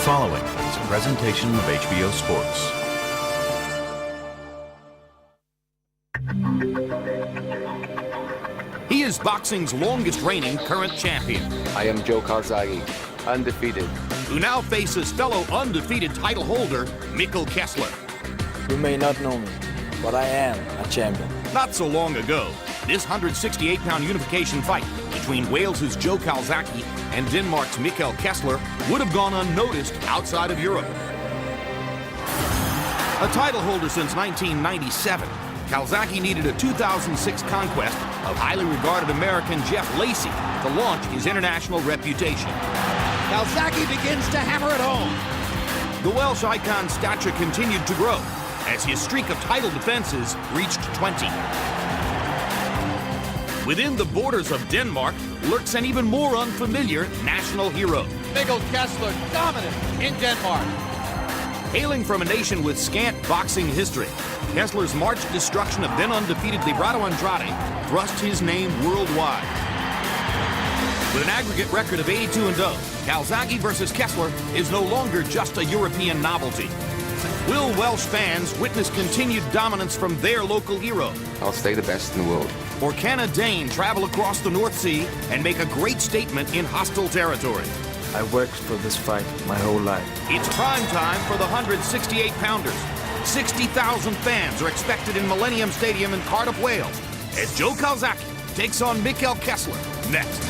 following is a presentation of HBO Sports. He is boxing's longest reigning current champion, I am Joe Calzaghe, undefeated. who now faces fellow undefeated title holder Mikkel Kessler. You may not know me, but I am a champion. Not so long ago, this 168-pound unification fight between Wales's Joe Calzaghe and Denmark's Mikkel Kessler would have gone unnoticed outside of Europe. A title holder since 1997, Calzaghe needed a 2006 conquest of highly regarded American Jeff Lacey to launch his international reputation. Calzaghe begins to hammer it home. The Welsh icon's stature continued to grow as his streak of title defenses reached 20. Within the borders of Denmark lurks an even more unfamiliar national hero. Mikkel Kessler dominant in Denmark. Hailing from a nation with scant boxing history, Kessler's March destruction of then undefeated Librado Andrade thrust his name worldwide. With an aggregate record of 82-0, Calzaghe versus Kessler is no longer just a European novelty. Will Welsh fans witness continued dominance from their local hero? I'll stay the best in the world. Or can a Dane travel across the North Sea and make a great statement in hostile territory? I worked for this fight my whole life. It's prime time for the 168-pounders. 60,000 fans are expected in Millennium Stadium in Cardiff, Wales, as Joe Calzaghe takes on Mikkel Kessler next.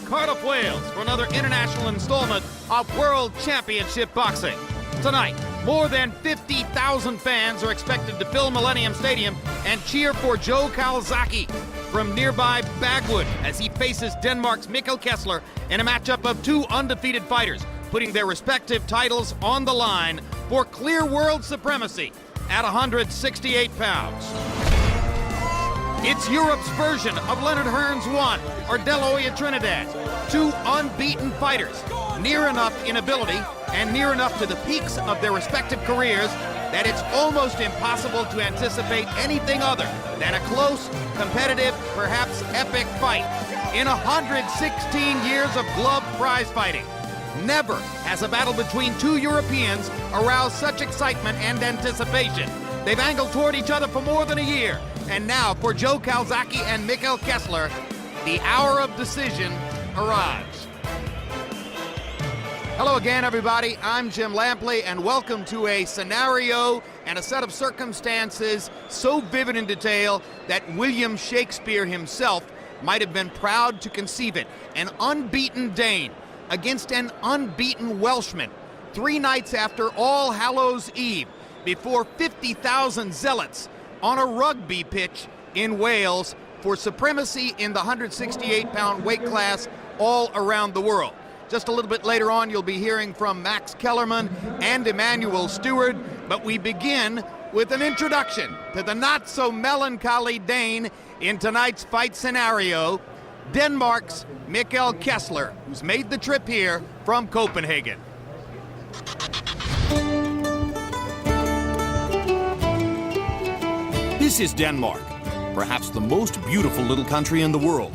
Cardiff, Wales, for another international installment of World Championship Boxing. Tonight, more than 50,000 fans are expected to fill Millennium Stadium and cheer for Joe Calzaghe from nearby Bagwood as he faces Denmark's Mikkel Kessler in a matchup of two undefeated fighters, putting their respective titles on the line for clear world supremacy at 168 pounds. It's Europe's version of Leonard Hearns 1 or De La Hoya Trinidad. Two unbeaten fighters, near enough in ability and near enough to the peaks of their respective careers that it's almost impossible to anticipate anything other than a close, competitive, perhaps epic fight. In 116 years of glove prize fighting, never has a battle between two Europeans aroused such excitement and anticipation. They've angled toward each other for more than a year. And now, for Joe Calzaghe and Mikkel Kessler, the hour of decision arrives. Hello again, everybody. I'm Jim Lampley, and welcome to a scenario and a set of circumstances so vivid in detail that William Shakespeare himself might have been proud to conceive it. An unbeaten Dane against an unbeaten Welshman, 3 nights after All Hallows Eve, before 50,000 zealots on a rugby pitch in Wales for supremacy in the 168-pound weight class all around the world. Just a little bit later on, you'll be hearing from Max Kellerman and Emmanuel Stewart, but we begin with an introduction to the not-so-melancholy Dane in tonight's fight scenario, Denmark's Mikkel Kessler, who's made the trip here from Copenhagen. This is Denmark, perhaps the most beautiful little country in the world.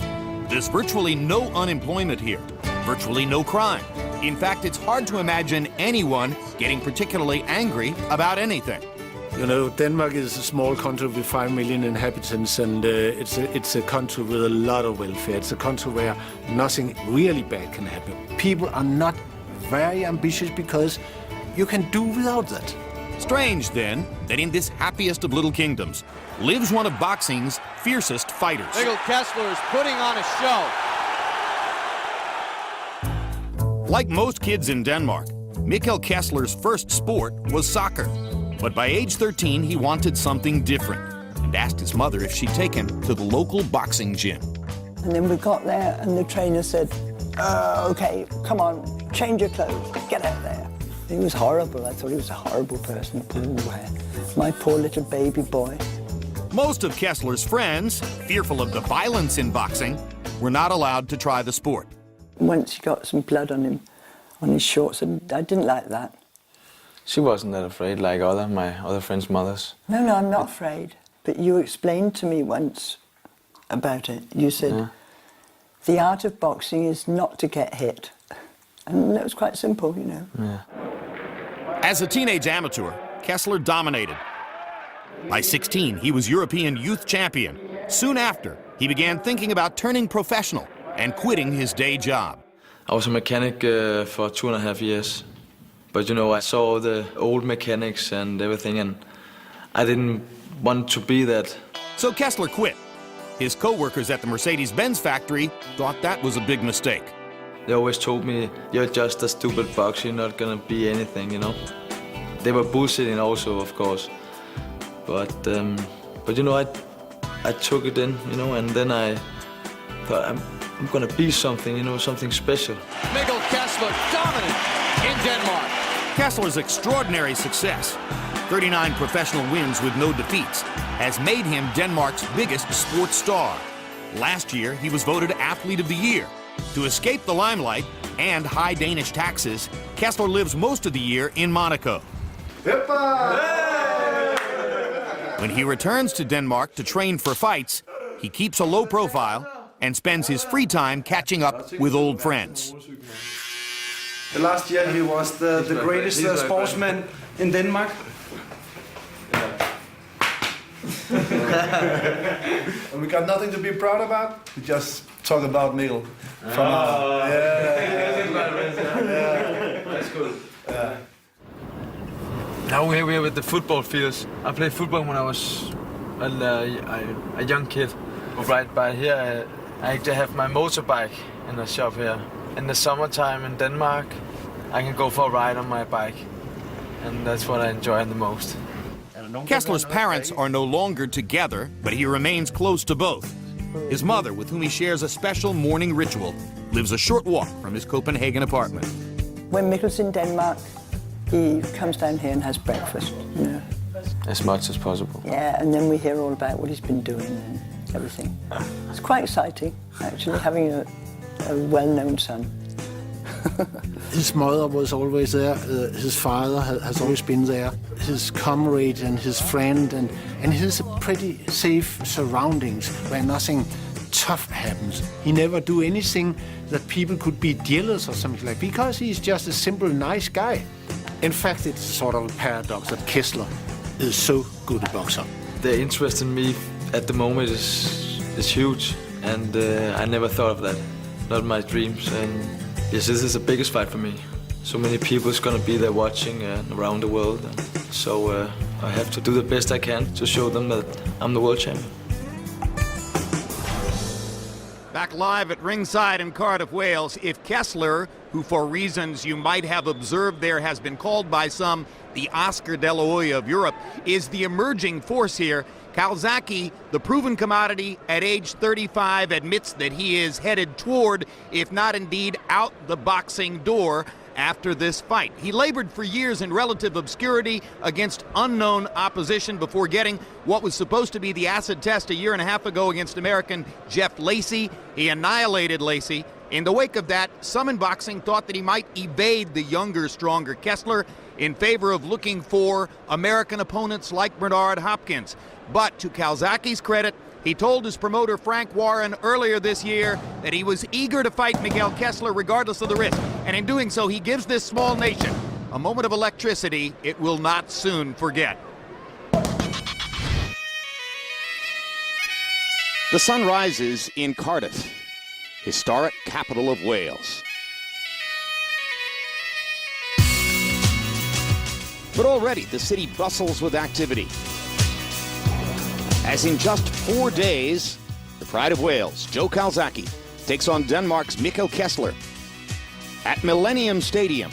There's virtually no unemployment here, virtually no crime. In fact, it's hard to imagine anyone getting particularly angry about anything. You know, Denmark is a small country with 5 million inhabitants, and it's a country with a lot of welfare. It's a country where nothing really bad can happen. People are not very ambitious because you can do without that. Strange, then, that in this happiest of little kingdoms lives one of boxing's fiercest fighters. Mikkel Kessler is putting on a show. Like most kids in Denmark, Mikkel Kessler's first sport was soccer. But by age 13, he wanted something different. and asked his mother if she'd take him to the local boxing gym. And then we got there and the trainer said, okay, come on, change your clothes, get out there. He was horrible. I thought he was a horrible person. My poor little baby boy. Most of Kessler's friends, fearful of the violence in boxing, were not allowed to try the sport. Once he got some blood on him, on his shorts, and I didn't like that. She wasn't that afraid like my other friends' mothers. No, I'm not afraid. But you explained to me once about it. You said, the art of boxing is not to get hit. And that was quite simple, you know. Yeah. As a teenage amateur, Kessler dominated. By 16, he was European youth champion. Soon after, he began thinking about turning professional and quitting his day job. I was a mechanic for 2.5 years. But you know, I saw the old mechanics and everything, and I didn't want to be that. So Kessler quit. His co-workers at the Mercedes-Benz factory thought that was a big mistake. They always told me, you're just a stupid boxer, you're not gonna be anything, you know. They were bullshitting also, of course. But you know, I took it in, you know, and then I thought, I'm gonna be something, you know, something special. Mikkel Kessler dominant in Denmark. Kessler's extraordinary success, 39 professional wins with no defeats, has made him Denmark's biggest sports star. Last year, he was voted Athlete of the Year. To escape the limelight and high Danish taxes, Kessler lives most of the year in Monaco. When he returns to Denmark to train for fights, he keeps a low profile and spends his free time catching up with old friends. The last year he was the greatest sportsman in Denmark. And we got nothing to be proud about. We just talk about Mikkel. That's cool. Now we're here with the football fields. I played football when I was a young kid. Right by here, I actually have my motorbike in the shop here. In the summertime in Denmark, I can go for a ride on my bike. And that's what I enjoy the most. Kessler's parents are no longer together, but he remains close to both. His mother, with whom he shares a special morning ritual, lives a short walk from his Copenhagen apartment. When Mikkel's in Denmark, he comes down here and has breakfast, you know. As much as possible. Yeah, and then we hear all about what he's been doing and everything. It's quite exciting, actually, having a well-known son. His mother was always there. His father has always been there. His comrade and his friend, and his pretty safe surroundings where nothing tough happens. He never do anything that people could be jealous or something like, because he's just a simple, nice guy. In fact, it's sort of a paradox that Kessler is so good a boxer. The interest in me at the moment is huge, and I never thought of that. Not my dreams. And yes, this is the biggest fight for me. So many people is gonna be there watching around the world. So I have to do the best I can to show them that I'm the world champion. Back live at ringside in Cardiff, Wales, if Kessler, who for reasons you might have observed there has been called by some the Oscar De La Hoya of Europe, is the emerging force here, Calzaghe, the proven commodity at age 35, admits that he is headed toward, if not indeed out the boxing door after this fight. He labored for years in relative obscurity against unknown opposition before getting what was supposed to be the acid test a year and a half ago against American Jeff Lacey. He annihilated Lacey. In the wake of that, some in boxing thought that he might evade the younger, stronger Kessler in favor of looking for American opponents like Bernard Hopkins. But to Calzaghe's credit, he told his promoter Frank Warren earlier this year that he was eager to fight Miguel Kessler regardless of the risk. And in doing so, he gives this small nation a moment of electricity it will not soon forget. The sun rises in Cardiff, historic capital of Wales. But already the city bustles with activity. As in just 4 days, the pride of Wales, Joe Calzaghe, takes on Denmark's Mikkel Kessler at Millennium Stadium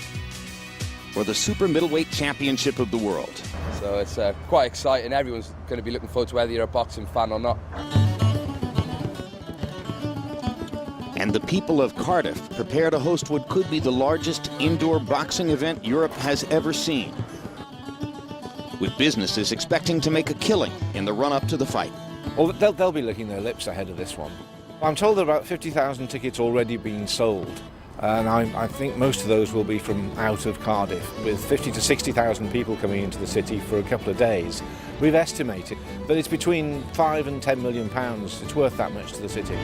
for the Super Middleweight Championship of the World. So it's quite exciting. Everyone's going to be looking forward to whether you're a boxing fan or not. And the people of Cardiff prepare to host what could be the largest indoor boxing event Europe has ever seen, with businesses expecting to make a killing in the run-up to the fight. Well, they'll be licking their lips ahead of this one. I'm told there are about 50,000 tickets already being sold, and I think most of those will be from out of Cardiff, with 50 to 60,000 people coming into the city for a couple of days. We've estimated that it's between £5 and £10 million. It's worth that much to the city.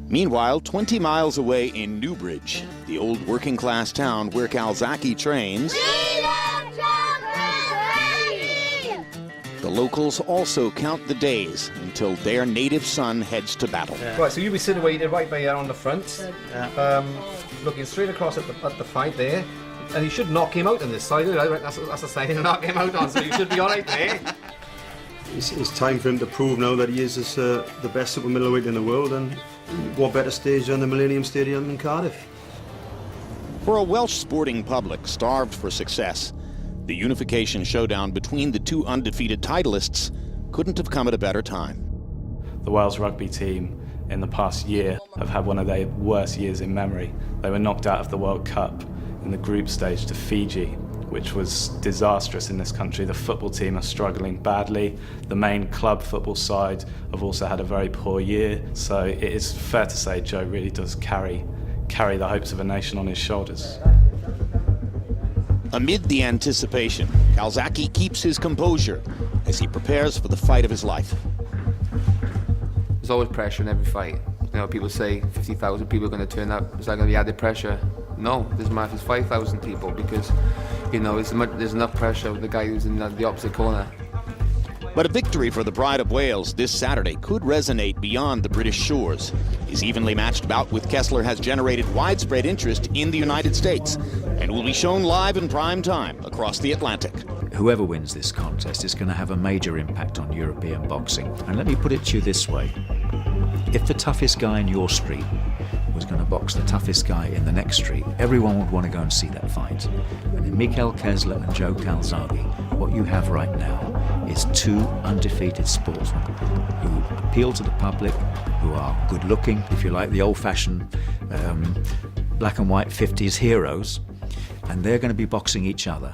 Meanwhile, 20 miles away in Newbridge, the old working-class town where Calzaghe trains, the locals also count the days until their native son heads to battle. Right, so you'll be situated right there on the front, looking straight across at the fight there, and you should knock him out on this side. That's the side to knock him out on, so you should be all right there. It's time for him to prove now that he is the best super middleweight in the world, and what better stage than the Millennium Stadium in Cardiff. For a Welsh sporting public starved for success, the unification showdown between the two undefeated titleists couldn't have come at a better time. The Wales rugby team in the past year have had one of their worst years in memory. They were knocked out of the World Cup in the group stage to Fiji, which was disastrous in this country. The football team are struggling badly. The main club football side have also had a very poor year. So it is fair to say Joe really does carry the hopes of a nation on his shoulders. Amid the anticipation, Calzaghe keeps his composure as he prepares for the fight of his life. There's always pressure in every fight. You know, people say 50,000 people are going to turn up. Is that going to be added pressure? No, doesn't matter if it's 5,000 people, because, you know, there's enough pressure with the guy who's in the opposite corner. But a victory for the Pride of Wales this Saturday could resonate beyond the British shores. His evenly matched bout with Kessler has generated widespread interest in the United States and will be shown live in prime time across the Atlantic. Whoever wins this contest is going to have a major impact on European boxing. And let me put it to you this way. If the toughest guy in your street was going to box the toughest guy in the next street, everyone would want to go and see that fight. And in Mikel Kessler and Joe Calzaghe, what you have right now is two undefeated sportsmen who appeal to the public, who are good looking, if you like, the old-fashioned black and white 50s heroes, and they're going to be boxing each other.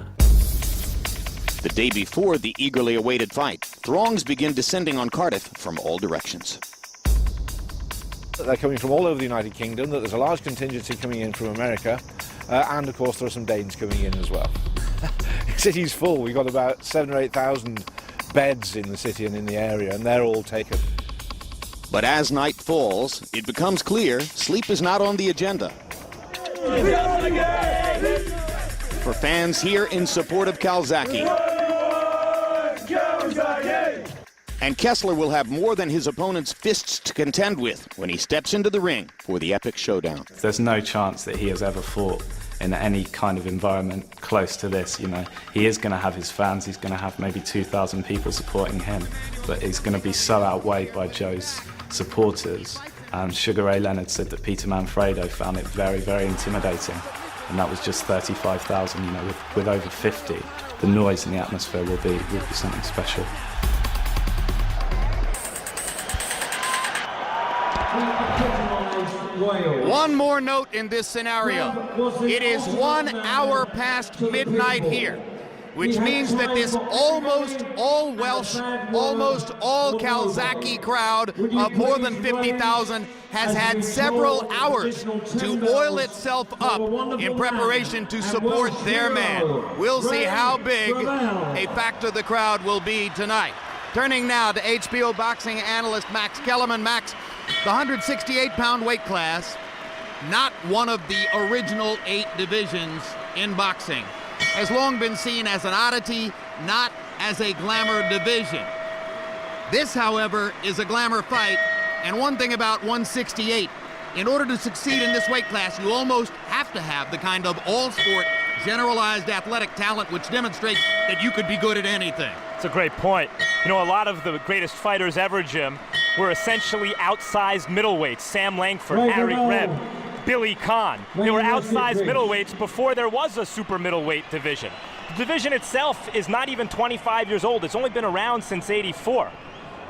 The day before the eagerly awaited fight, throngs begin descending on Cardiff from all directions. They're coming from all over the United Kingdom, that there's a large contingency coming in from America, and of course there are some Danes coming in as well. The city's full. We've got about 7,000 or 8,000 beds in the city and in the area, and they're all taken. But as night falls, it becomes clear sleep is not on the agenda. For fans here in support of Calzaghe. And Kessler will have more than his opponent's fists to contend with when he steps into the ring for the epic showdown. There's no chance that he has ever fought in any kind of environment close to this. You know, he is going to have his fans. He's going to have maybe 2,000 people supporting him, but he's going to be so outweighed by Joe's supporters. Sugar Ray Leonard said that Peter Manfredo found it very, very intimidating, and that was just 35,000. You know, with over 50, the noise in the atmosphere will be something special. One more note in this scenario. It is 1 hour past midnight here, which means that this almost all Welsh, almost all Calzaghe crowd of more than 50,000 has had several hours to oil itself up in preparation to support their man. We'll see how big a factor the crowd will be tonight. Turning now to HBO boxing analyst Max Kellerman. Max, the 168-pound weight class, not one of the original 8 divisions in boxing, has long been seen as an oddity, not as a glamour division. This, however, is a glamour fight, and one thing about 168, in order to succeed in this weight class, you almost have to have the kind of all-sport, generalized athletic talent which demonstrates that you could be good at anything. That's a great point. You know, a lot of the greatest fighters ever, Jim, were essentially outsized middleweights. Sam Langford, Harry Reb, Billy Conn. They were outsized middleweights before there was a super middleweight division. The division itself is not even 25 years old. It's only been around since '84.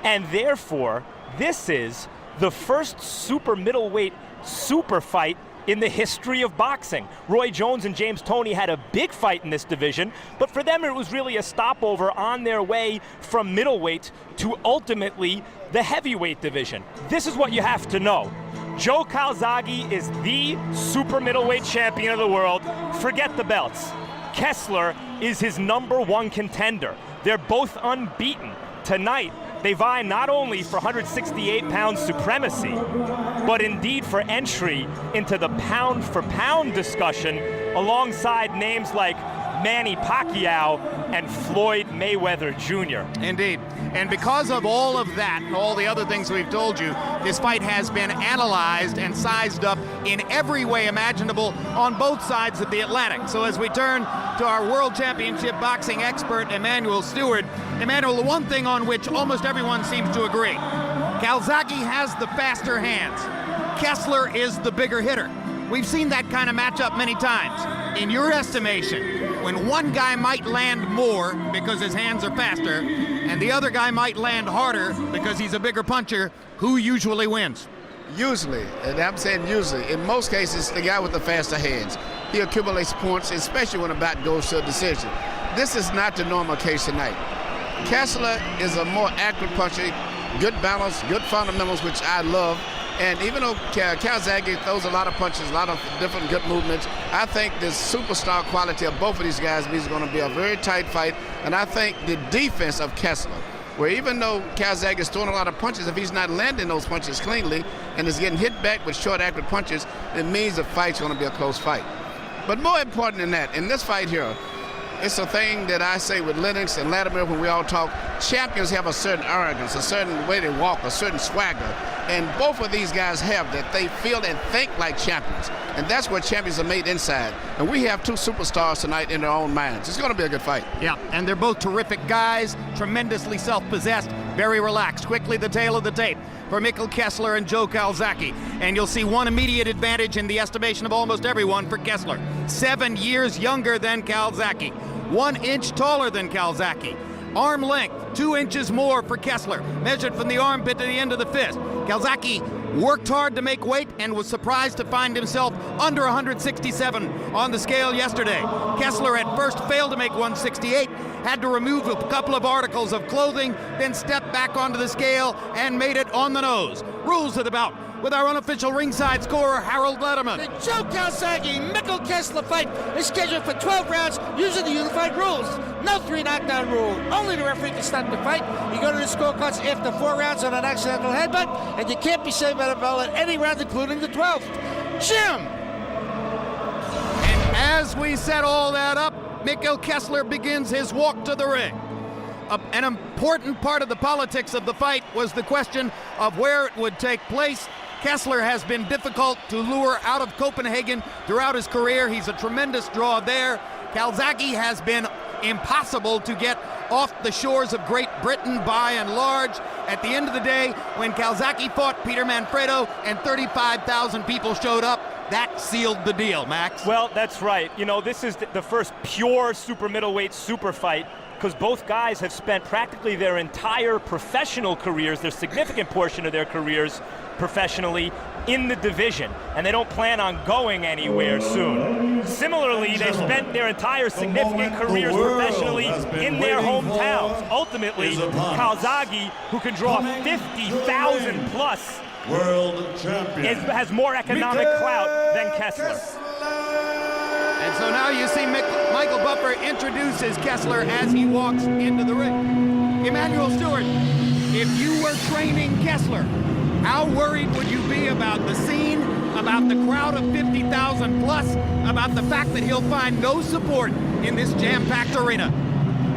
And therefore, this is the first super middleweight super fight in the history of boxing. Roy Jones and James Toney had a big fight in this division, but for them it was really a stopover on their way from middleweight to ultimately the heavyweight division. This is what you have to know. Joe Calzaghe is the super middleweight champion of the world. Forget the belts. Kessler is his #1 contender. They're both unbeaten. Tonight, they vie not only for 168-pound supremacy, but indeed for entry into the pound-for-pound discussion alongside names like Manny Pacquiao and Floyd Mayweather Jr. Indeed. And because of all of that and all the other things we've told you, this fight has been analyzed and sized up in every way imaginable on both sides of the Atlantic. So as we turn to our World Championship boxing expert, Emanuel Stewart, Emanuel, the one thing on which almost everyone seems to agree, Calzaghe has the faster hands. Kessler is the bigger hitter. We've seen that kind of matchup many times. In your estimation, when one guy might land more because his hands are faster, and the other guy might land harder because he's a bigger puncher, who usually wins? Usually, and I'm saying usually, in most cases, the guy with the faster hands. He accumulates points, especially when a bout goes to a decision. This is not the normal case tonight. Kessler is a more accurate puncher, good balance, good fundamentals, which I love. And even though Calzaghe throws a lot of punches, a lot of different good movements, I think the superstar quality of both of these guys means it's going to be a very tight fight. And I think the defense of Kessler, where even though Calzaghe is throwing a lot of punches, if he's not landing those punches cleanly and is getting hit back with short, accurate punches, it means the fight's going to be a close fight. But more important than that, in this fight here, it's a thing that I say with Lennox and Latimer when we all talk. Champions have a certain arrogance, a certain way they walk, a certain swagger. And both of these guys have that. They feel and think like champions. And that's what champions are made inside. And we have two superstars tonight in their own minds. It's going to be a good fight. Yeah, and they're both terrific guys, tremendously self-possessed, very relaxed. Quickly, the tale of the tape for Mikkel Kessler and Joe Calzaghe. And you'll see one immediate advantage in the estimation of almost everyone for Kessler. 7 years younger than Calzaghe. 1 inch taller than Calzaghe. Arm length, 2 inches more for Kessler, measured from the armpit to the end of the fist. Calzaghe worked hard to make weight and was surprised to find himself under 167 on the scale yesterday. Kessler at first failed to make 168, had to remove a couple of articles of clothing, then stepped back onto the scale and made it on the nose. Rules of the bout with our unofficial ringside scorer, Harold Letterman. The Joe Calzaghe-Mikkel Kessler fight is scheduled for 12 rounds using the unified rules. No 3 knockdown rule. Only the referee can stop the fight. You go to the scorecards after 4 rounds on an accidental headbutt, and you can't be saved by the bell at any round, including the 12th. Jim! And as we set all that up, Mikkel Kessler begins his walk to the ring. An important part of the politics of the fight was the question of where it would take place. Kessler has been difficult to lure out of Copenhagen throughout his career. He's a tremendous draw there. Calzaghe has been impossible to get off the shores of Great Britain by and large. At the end of the day, when Calzaghe fought Peter Manfredo and 35,000 people showed up, that sealed the deal, Max. Well, that's right. You know, this is the first pure super middleweight super fight, because both guys have spent practically their entire professional careers, their significant portion of their careers professionally, in the division, and they don't plan on going anywhere soon. Similarly, they've spent their entire significant careers professionally in their hometowns. Ultimately, Calzaghe, who can draw 50,000 plus, world champion, has more economic clout than Kessler. And so now you see Michael Buffer introduces Kessler as he walks into the ring. Emanuel Stewart, if you were training Kessler, how worried would you be about the scene, about the crowd of 50,000 plus, about the fact that he'll find no support in this jam-packed arena?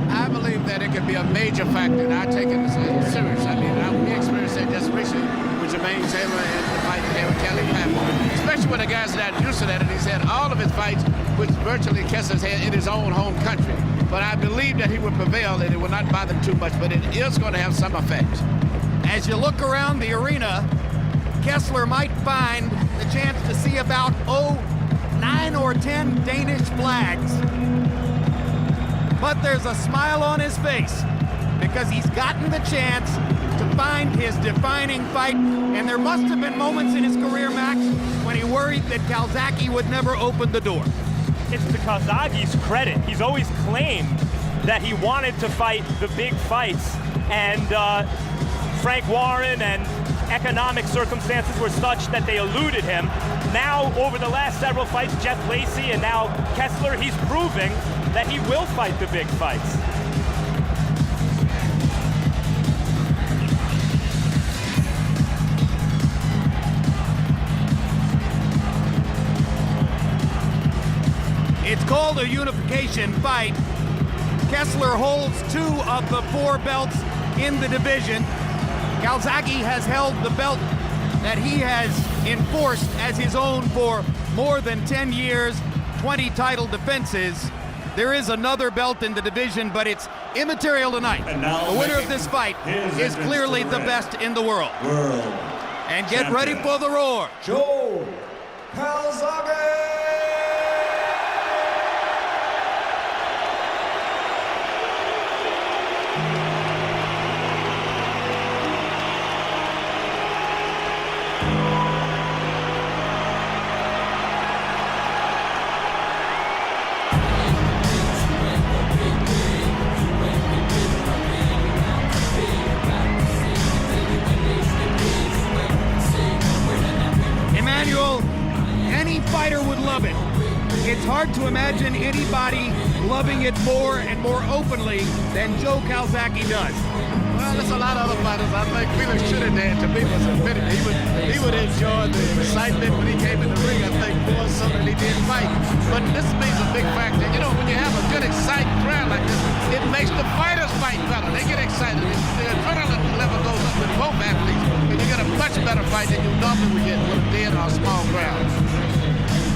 I believe that it could be a major factor, and I take it serious. I mean, we experienced that just recently with Jermaine Taylor and the fight there with Kelly Patton, especially when the guy's not used to that, and he's had all of his fights, which virtually Kessler's had in his own home country. But I believe that he will prevail, and it will not bother him too much, but it is going to have some effect. As you look around the arena, Kessler might find the chance to see about, 9 or 10 Danish flags. But there's a smile on his face because he's gotten the chance to find his defining fight. And there must have been moments in his career, Max, when he worried that Calzaghe would never open the door. It's to Calzaghe's credit. He's always claimed that he wanted to fight the big fights. And Frank Warren and economic circumstances were such that they eluded him. Now, over the last several fights, Jeff Lacey and now Kessler, he's proving that he will fight the big fights. It's called a unification fight. Kessler holds 2 of the 4 belts in the division. Calzaghe has held the belt that he has enforced as his own for more than 10 years, 20 title defenses. There is another belt in the division, but it's immaterial tonight. The winner of this fight is clearly the best in the world. And get ready for the roar. Joe Calzaghe! Any fighter would love it. It's hard to imagine anybody loving it more and more openly than Joe Calzaghe does. Well, there's a lot of other fighters. I think Felix Trinidad, to me, was admitted he would enjoy the excitement when he came in the ring. I think more so than he did fight. But this means a big factor. You know, when you have a good, exciting crowd like this, it makes the fighters fight better. They get excited. The adrenaline level goes up with both athletes, and you get a much better fight than you normally would get with a dead or a small crowd.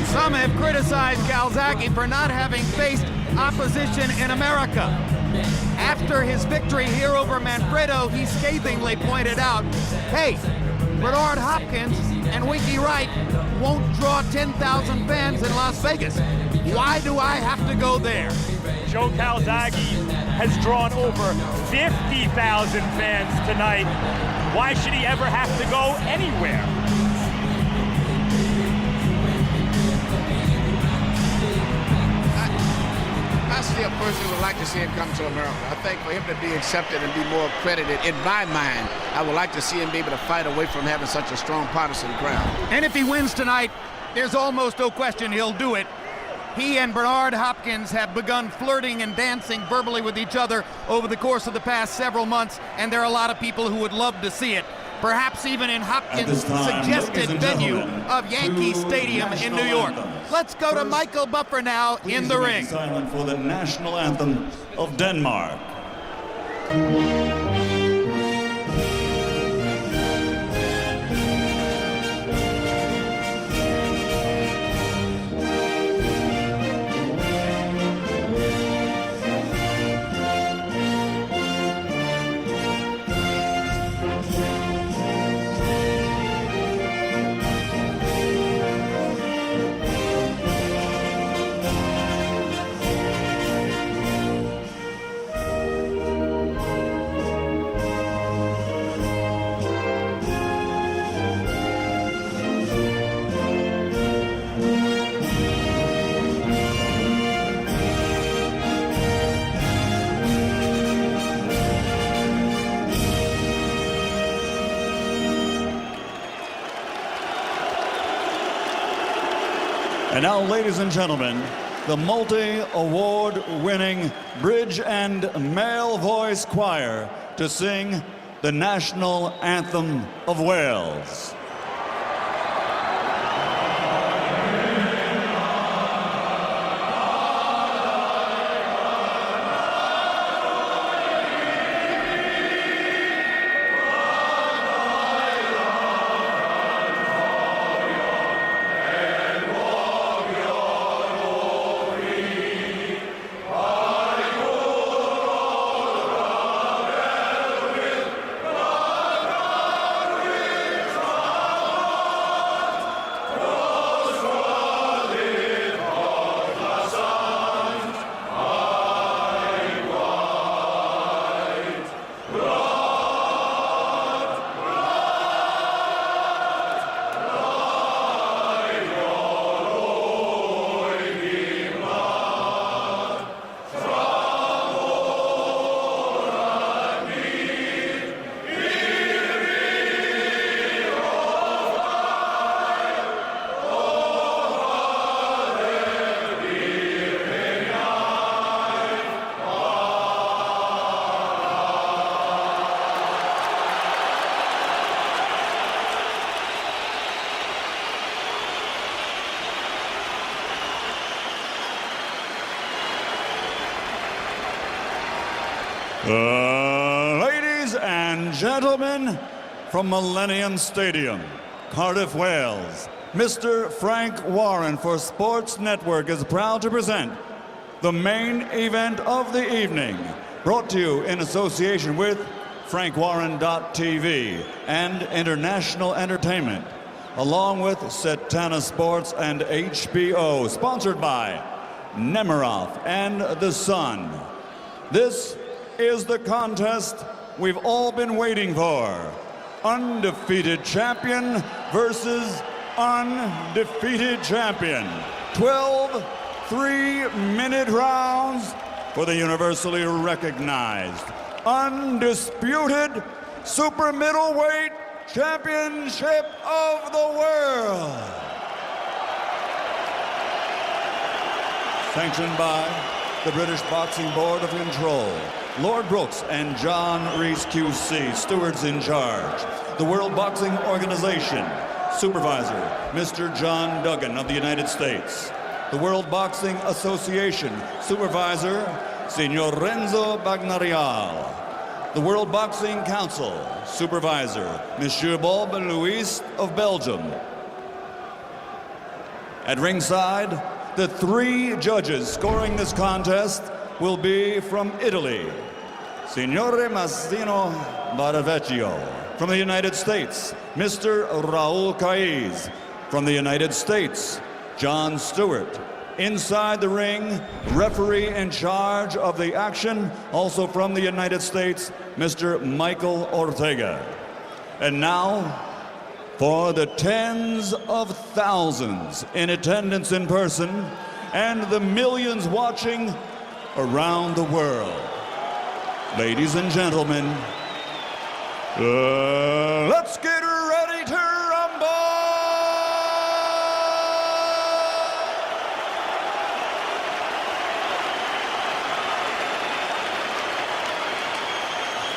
Some have criticized Calzaghe for not having faced opposition in America. After his victory here over Manfredo, he scathingly pointed out, hey, Bernard Hopkins and Winky Wright won't draw 10,000 fans in Las Vegas. Why do I have to go there? Joe Calzaghe has drawn over 50,000 fans tonight. Why should he ever have to go anywhere? I still personally would like to see him come to America. I think for him to be accepted and be more credited, in my mind, I would like to see him be able to fight away from having such a strong partisan crowd. And if he wins tonight, there's almost no question he'll do it. He and Bernard Hopkins have begun flirting and dancing verbally with each other over the course of the past several months, and there are a lot of people who would love to see it. Perhaps even in Hopkins' suggested venue of Yankee Stadium in New York. Let's go to Michael Buffer now in the ring. Silent for the national anthem of Denmark. And now, ladies and gentlemen, the multi-award winning Bridge and Male Voice Choir to sing the national anthem of Wales. Ladies and gentlemen, from Millennium Stadium, Cardiff, Wales, Mr. Frank Warren for Sports Network is proud to present the main event of the evening, brought to you in association with FrankWarren.tv and International Entertainment, along with Setana Sports and HBO, sponsored by Nemiroff and The Sun. This is the contest we've all been waiting for. Undefeated champion versus undefeated champion. 12 3-minute rounds for the universally recognized, undisputed super middleweight championship of the world. Sanctioned by the British Boxing Board of Control, Lord Brooks and John Reese QC, stewards in charge. The World Boxing Organization, supervisor, Mr. John Duggan of the United States. The World Boxing Association, supervisor, Senor Renzo Bagnarial. The World Boxing Council, supervisor, Monsieur Bob Louis of Belgium. At ringside, the 3 judges scoring this contest will be from Italy. Signore Massimo Baravecchio. From the United States, Mr. Raul Caiz. From the United States, John Stewart. Inside the ring, referee in charge of the action, also from the United States, Mr. Michael Ortega. And now, for the tens of thousands in attendance in person and the millions watching around the world. Ladies and gentlemen, let's get ready to rumble!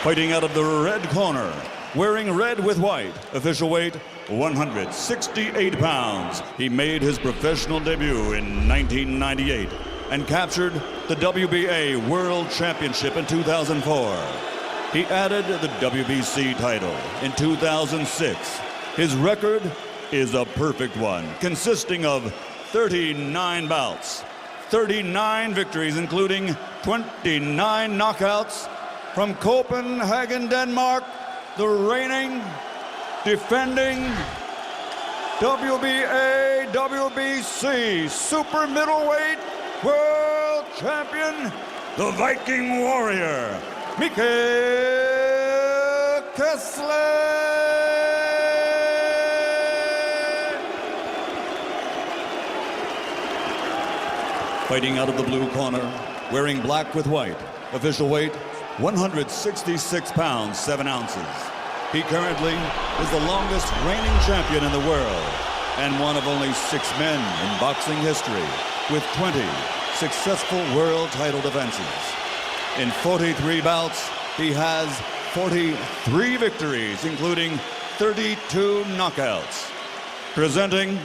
Fighting out of the red corner, wearing red with white, official weight 168 pounds. He made his professional debut in 1998 and captured the WBA World Championship in 2004. He added the WBC title in 2006. His record is a perfect one, consisting of 39 bouts, 39 victories, including 29 knockouts. From Copenhagen, Denmark, the reigning, defending WBA, WBC super middleweight world champion, the Viking Warrior, Mikael Kessler. Fighting out of the blue corner, wearing black with white, official weight 166 pounds, 7 ounces. He currently is the longest reigning champion in the world and one of only 6 men in boxing history with 20 successful world title defenses. In 43 bouts, he has 43 victories, including 32 knockouts. Presenting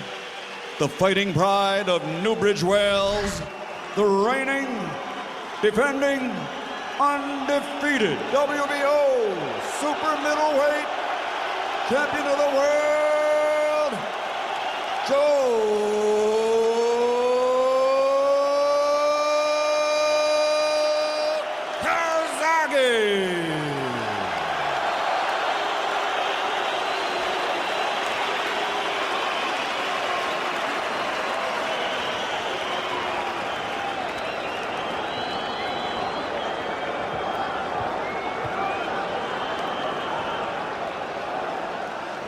the fighting pride of Newbridge, Wales, the reigning, defending, undefeated WBO super middleweight champion of the world, Joe Calzaghe.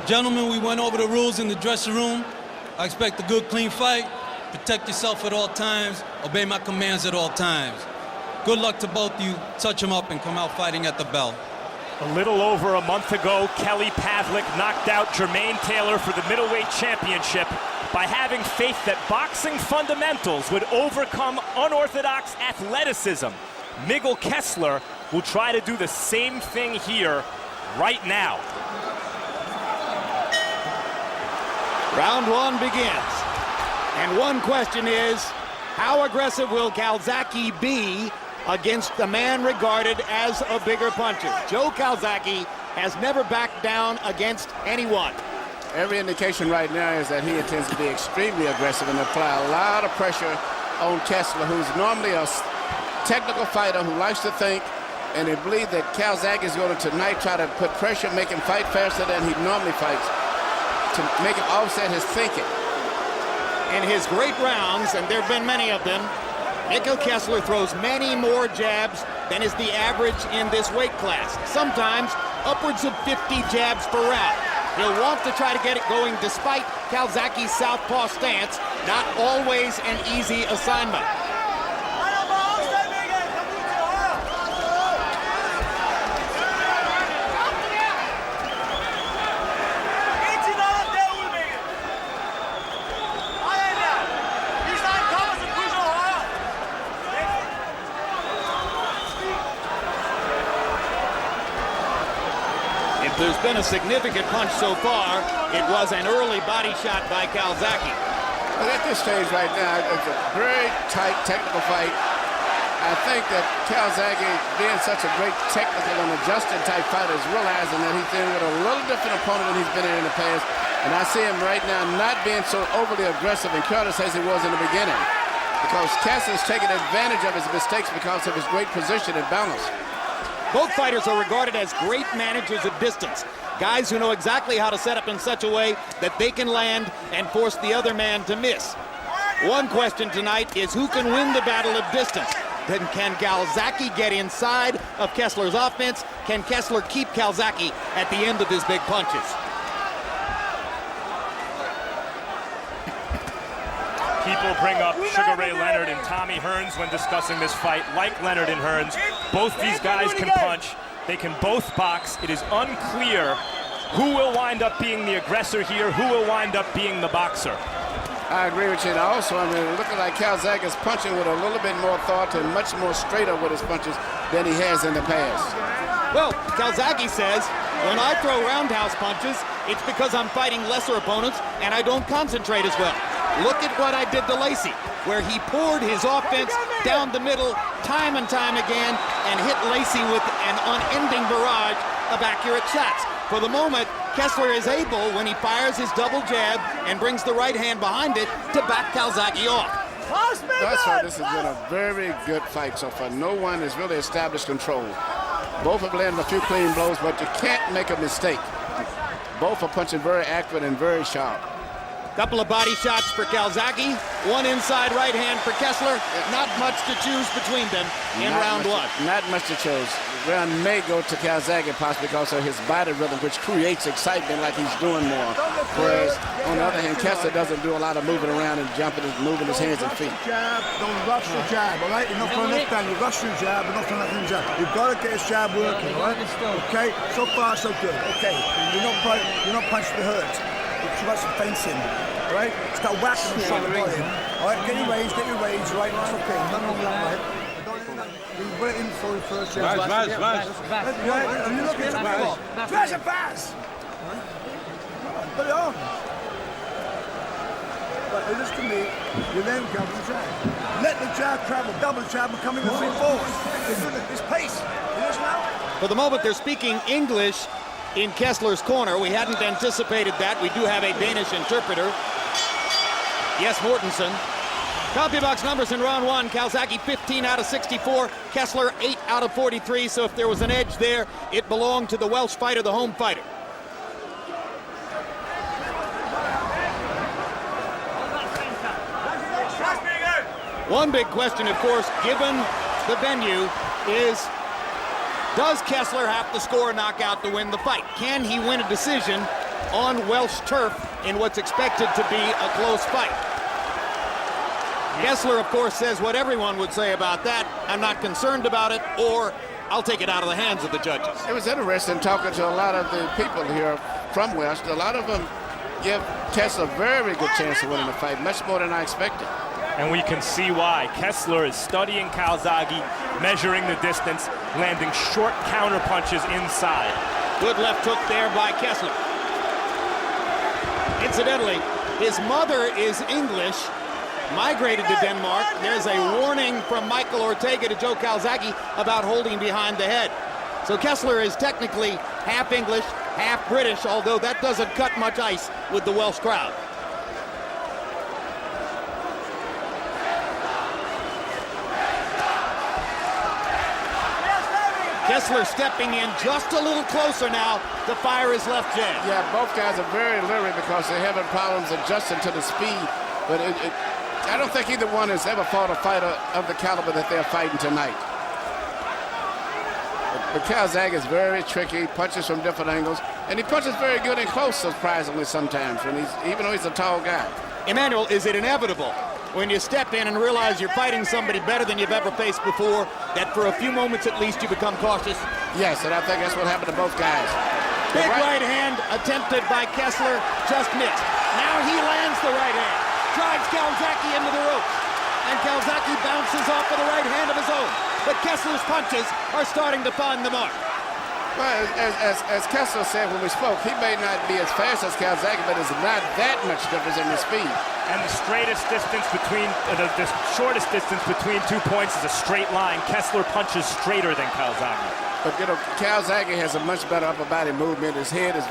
Gentlemen, we went over the rules in the dressing room. I expect a good, clean fight. Protect yourself at all times. Obey my commands at all times. Good luck to both of you. Touch them up and come out fighting at the bell. A little over a month ago, Kelly Pavlik knocked out Jermaine Taylor for the middleweight championship by having faith that boxing fundamentals would overcome unorthodox athleticism. Miguel Kessler will try to do the same thing here right now. Round 1 begins. And one question is, how aggressive will Calzaghe be against the man regarded as a bigger puncher. Joe Calzaghe has never backed down against anyone. Every indication right now is that he intends to be extremely aggressive and apply a lot of pressure on Kessler, who's normally a technical fighter who likes to think, and they believe that Calzaghe is going to tonight try to put pressure, make him fight faster than he normally fights, to make him offset his thinking. In his great rounds, and there have been many of them, Mikkel Kessler throws many more jabs than is the average in this weight class. Sometimes upwards of 50 jabs per round. He'll want to try to get it going despite Calzaghe's southpaw stance. Not always an easy assignment. There's been a significant punch so far. It was an early body shot by Calzaghe. But at this stage right now, it's a very tight technical fight. I think that Calzaghe, being such a great technical and adjusted type fighter, is realizing that he's dealing with a little different opponent than he's been in the past. And I see him right now not being so overly aggressive and careless as he was in the beginning. Because Kessler's taking advantage of his mistakes because of his great position and balance. Both fighters are regarded as great managers of distance. Guys who know exactly how to set up in such a way that they can land and force the other man to miss. One question tonight is who can win the battle of distance? Then can Calzaghe get inside of Kessler's offense? Can Kessler keep Calzaghe at the end of his big punches? People bring up Sugar Ray Leonard and Tommy Hearns when discussing this fight. Like Leonard and Hearns, both these guys can punch. They can both box. It is unclear who will wind up being the aggressor here, who will wind up being the boxer. I agree with you. And also, I mean, looking like Calzaghe is punching with a little bit more thought and much more straighter with his punches than he has in the past. Well, Calzaghe says, when I throw roundhouse punches, it's because I'm fighting lesser opponents and I don't concentrate as well. Look at what I did to Lacey, where he poured his offense down the middle time and time again and hit Lacey with an unending barrage of accurate shots. For the moment, Kessler is able, when he fires his double jab and brings the right hand behind it, to back Calzaghe off. Thus far, this has been a very good fight so far. No one has really established control. Both have landed a few clean blows, but you can't make a mistake. Both are punching very accurate and very sharp. Couple of body shots for Calzaghe, one inside right hand for Kessler. Not much to choose between them in round one. Not much to choose. Round may go to Calzaghe possibly because of his body rhythm, which creates excitement like he's doing more. Whereas, on the other hand, Kessler doesn't do a lot of moving around and jumping and moving his hands and feet. Jab, don't rush the jab, all right? You're not throwing left hand, you rush your jab, you're not throwing left hand jab. You've got to get his jab working, all right? Okay, so far so good. Okay, you're not punching the hurt. Too much fencing, all right? Start whacking him on the body. All right, get your range, right? That's okay. Nothing wrong with that, right? You put it in for the first jab. Right? And you look at it. Smash it fast! Put it on. But listen to me, you then go to the jab. Let the jab travel, double jab, and come in with forward. It's pace. You listen now? For the moment, they're speaking English in Kessler's corner. We hadn't anticipated that. We do have a Danish interpreter. Yes, Mortensen. CompuBox numbers in round one. Calzaghe 15 out of 64. Kessler 8 out of 43. So if there was an edge there, it belonged to the Welsh fighter, the home fighter. One big question, of course, given the venue, is does Kessler have to score a knockout to win the fight? Can he win a decision on Welsh turf in what's expected to be a close fight? Kessler, of course, says what everyone would say about that. I'm not concerned about it, or I'll take it out of the hands of the judges. It was interesting talking to a lot of the people here from Welsh. A lot of them give Kessler a very good chance of winning the fight, much more than I expected. And we can see why. Kessler is studying Calzaghe, measuring the distance, landing short counter punches inside. Good left hook there by Kessler. Incidentally, his mother is English, migrated to Denmark. There's a warning from Michael Ortega to Joe Calzaghe about holding behind the head. So Kessler is technically half English, half British, although that doesn't cut much ice with the Welsh crowd. Kessler stepping in just a little closer now to fire his left jab. Yeah, both guys are very leery because they're having problems adjusting to the speed. But I don't think either one has ever fought a fighter of the caliber that they're fighting tonight. But Calzaghe is very tricky, punches from different angles, and he punches very good and close, surprisingly, sometimes, even though he's a tall guy. Emmanuel, is it inevitable when you step in and realize you're fighting somebody better than you've ever faced before, that for a few moments at least you become cautious? Yes, and I think that's what happened to both guys. Big right hand attempted by Kessler, just missed. Now he lands the right hand, drives Calzaghe into the ropes, and Calzaghe bounces off with a right hand of his own. But Kessler's punches are starting to find the mark. Well, as Kessler said when we spoke, he may not be as fast as Calzaghe, but there's not that much difference in the speed. And the straightest distance between, the shortest distance between 2 points is a straight line. Kessler punches straighter than Calzaghe. But, you know, Calzaghe has a much better upper body movement. His head is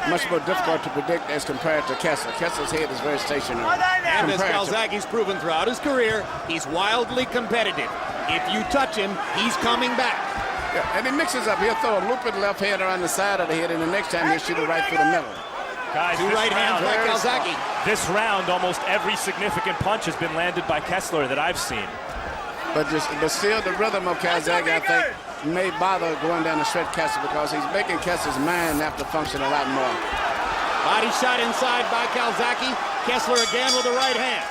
much more difficult to predict as compared to Kessler. Kessler's head is very stationary. And as Calzaghe's proven throughout his career, he's wildly competitive. If you touch him, he's coming back. Yeah, and he mixes up. He'll throw a looping left hand around the side of the head, and the next time he'll shoot it right through the middle. Guys, two right hands by Calzaghe. This round, almost every significant punch has been landed by Kessler that I've seen. But still, the rhythm of Calzaghe, I think, may bother going down to stretch Kessler because he's making Kessler's mind have to function a lot more. Body shot inside by Calzaghe. Kessler again with the right hand.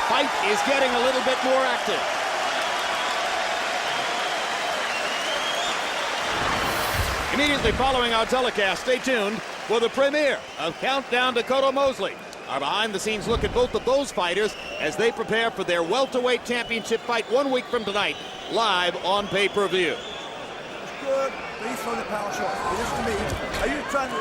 Fight is getting a little bit more active. Immediately following our telecast, stay tuned for the premiere of Countdown to Cotto Mosley. Our behind-the-scenes look at both of those fighters as they prepare for their welterweight championship fight 1 week from tonight, live on pay-per-view. It's good, but he's throwing the power shot. Listen to me. Are you trying to...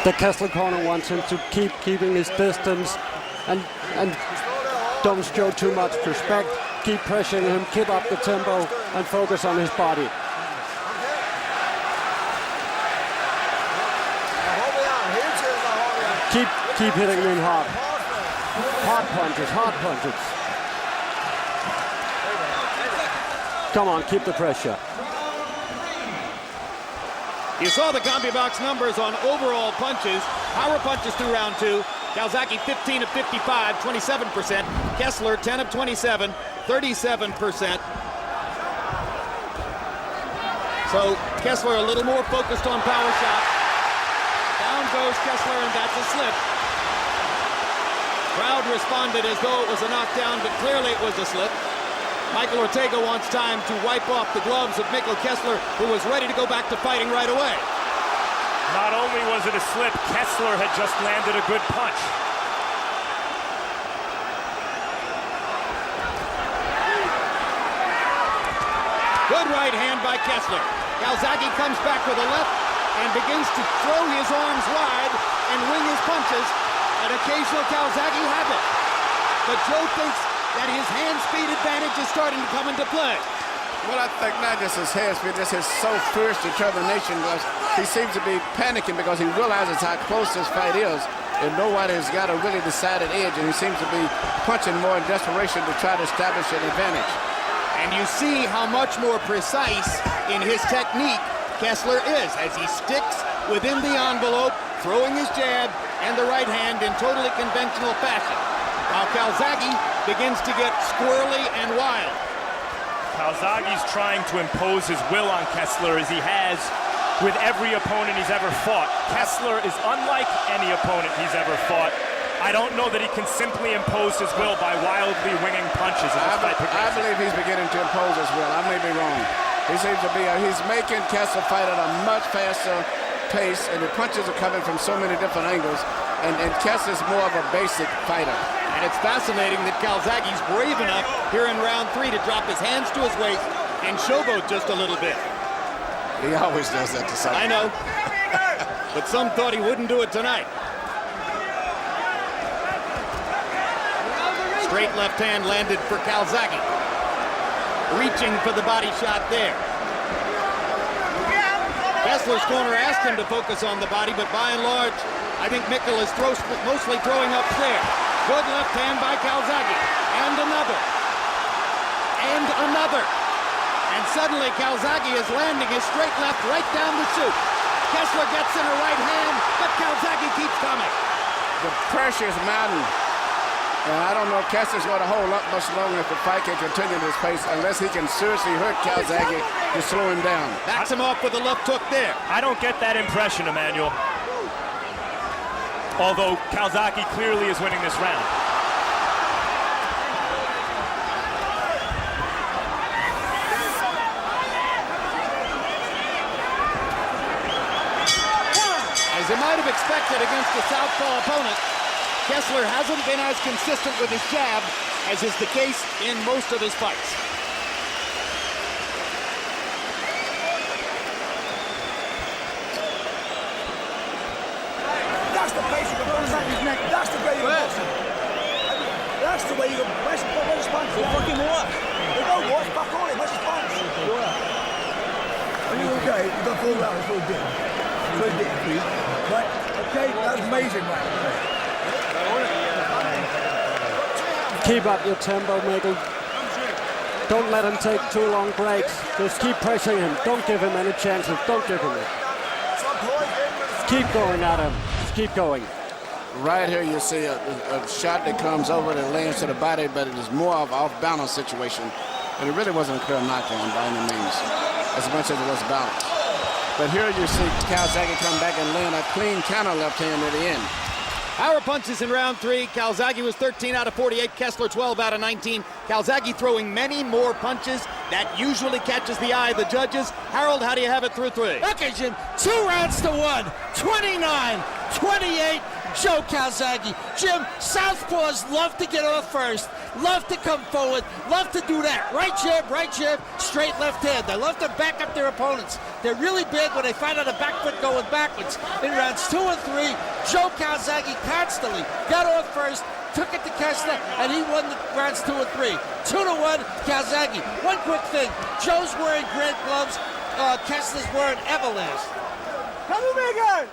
The Kessler corner wants him to keeping his distance and don't show too much respect. Keep pressuring him, keep up the tempo, and focus on his body. Keep hitting him hard. Hard punches, hard punches. Come on, keep the pressure. You saw the CompuBox numbers on overall punches. Power punches through round 2. Calzaghe 15 of 55, 27%. Kessler 10 of 27, 37%. So Kessler a little more focused on power shot. Down goes Kessler, and that's a slip. Crowd responded as though it was a knockdown, but clearly it was a slip. Michael Ortega wants time to wipe off the gloves of Mikkel Kessler, who was ready to go back to fighting right away. Not only was it a slip, Kessler had just landed a good punch. Good right hand by Kessler. Calzaghe comes back with a left and begins to throw his arms wide and wing his punches. An occasional Calzaghe habit. But Joe thinks that his hand speed advantage is starting to come into play. Well, I think not just his hand speed, just his so fierce determination. He seems to be panicking because he realizes how close this fight is, and nobody's got a really decided edge, and he seems to be punching more in desperation to try to establish an advantage. And you see how much more precise in his technique Kessler is as he sticks within the envelope, throwing his jab and the right hand in totally conventional fashion, while Calzaghe begins to get squirrely and wild. Calzaghe's trying to impose his will on Kessler as he has with every opponent he's ever fought. Kessler is unlike any opponent he's ever fought. I don't know that he can simply impose his will by wildly winging punches. I believe he's beginning to impose his will. I may be wrong. He seems to be, he's making Kessler fight at a much faster pace, and the punches are coming from so many different angles, and Kessler's more of a basic fighter. And it's fascinating that Calzaghe's brave enough here in round 3 to drop his hands to his waist and showboat just a little bit. He always does that to somebody. I know. but some thought he wouldn't do it tonight. Straight left hand landed for Calzaghe. Reaching for the body shot there. Kessler's corner asked him to focus on the body, but by and large, I think Mikkel is mostly throwing up there. Good left hand by Calzaghe. And another. And another. And suddenly Calzaghe is landing his straight left right down the chute. Kessler gets in a right hand, but Calzaghe keeps coming. The pressure is mounting. And I don't know if Kessler's going to hold up much longer if the fight can continue this pace, unless he can seriously hurt Calzaghe to slow him down. Backs him off with a left hook there. I don't get that impression, Emmanuel. Although Calzaghe clearly is winning this round. As you might have expected against a southpaw opponent, Kessler hasn't been as consistent with his jab as is the case in most of his fights. That's the place you can box his neck. That's the way you can box him. That's the way you can box him. Where's his punch? Well, fucking what? They don't watch. Back on him. Where's his punch? Are you okay? You got 4 rounds. It's all good. It's all good. Right? Okay? That's amazing, right? Keep up your tempo, Mikkel. Don't let him take too long breaks. Just keep pressing him. Don't give him any chances. Don't give him it. Keep going at him. Just keep going. Right here you see a shot that comes over that lands to the body, but it is more of an off-balance situation. And it really wasn't a clear knockdown by any means, as much as it was balanced. But here you see Calzaghe come back and land a clean counter left hand at the end. Power punches in round 3. Calzaghe was 13 out of 48. Kessler 12 out of 19. Calzaghe throwing many more punches. That usually catches the eye of the judges. Harold, how do you have it through 3? Okay, Jim. 2 rounds to 1. 29-28. Joe Calzaghe. Jim, southpaws love to get off first, love to come forward, love to do that. Right jab, straight left hand. They love to back up their opponents. They're really big when they find out a back foot going backwards. In rounds 2 and 3, Joe Calzaghe constantly got off first, took it to Kessler, and he won the rounds 2 and 3. 2-1, Calzaghe. One quick thing, Joe's wearing Grant gloves, Kessler's wearing Everlast. Come on, Megan!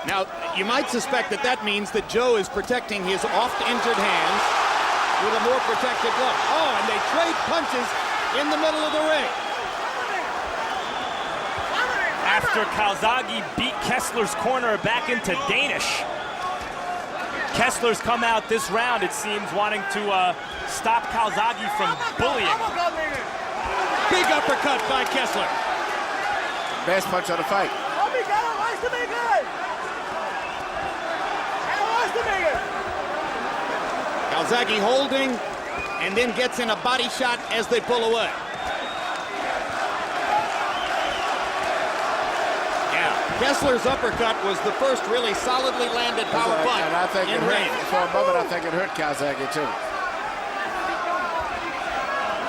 Now, you might suspect that means that Joe is protecting his oft-injured hands with a more protected glove. Oh, and they trade punches in the middle of the ring. After Calzaghe beat Kessler's corner back into Danish, Kessler's come out this round, it seems, wanting to stop Calzaghe from bullying. Big uppercut by Kessler. Best punch of the fight. Calzaghe holding and then gets in a body shot as they pull away. Yeah, Kessler's uppercut was the first really solidly landed power punch and I think in it range. hurt, for a moment, I think it hurt Calzaghe too.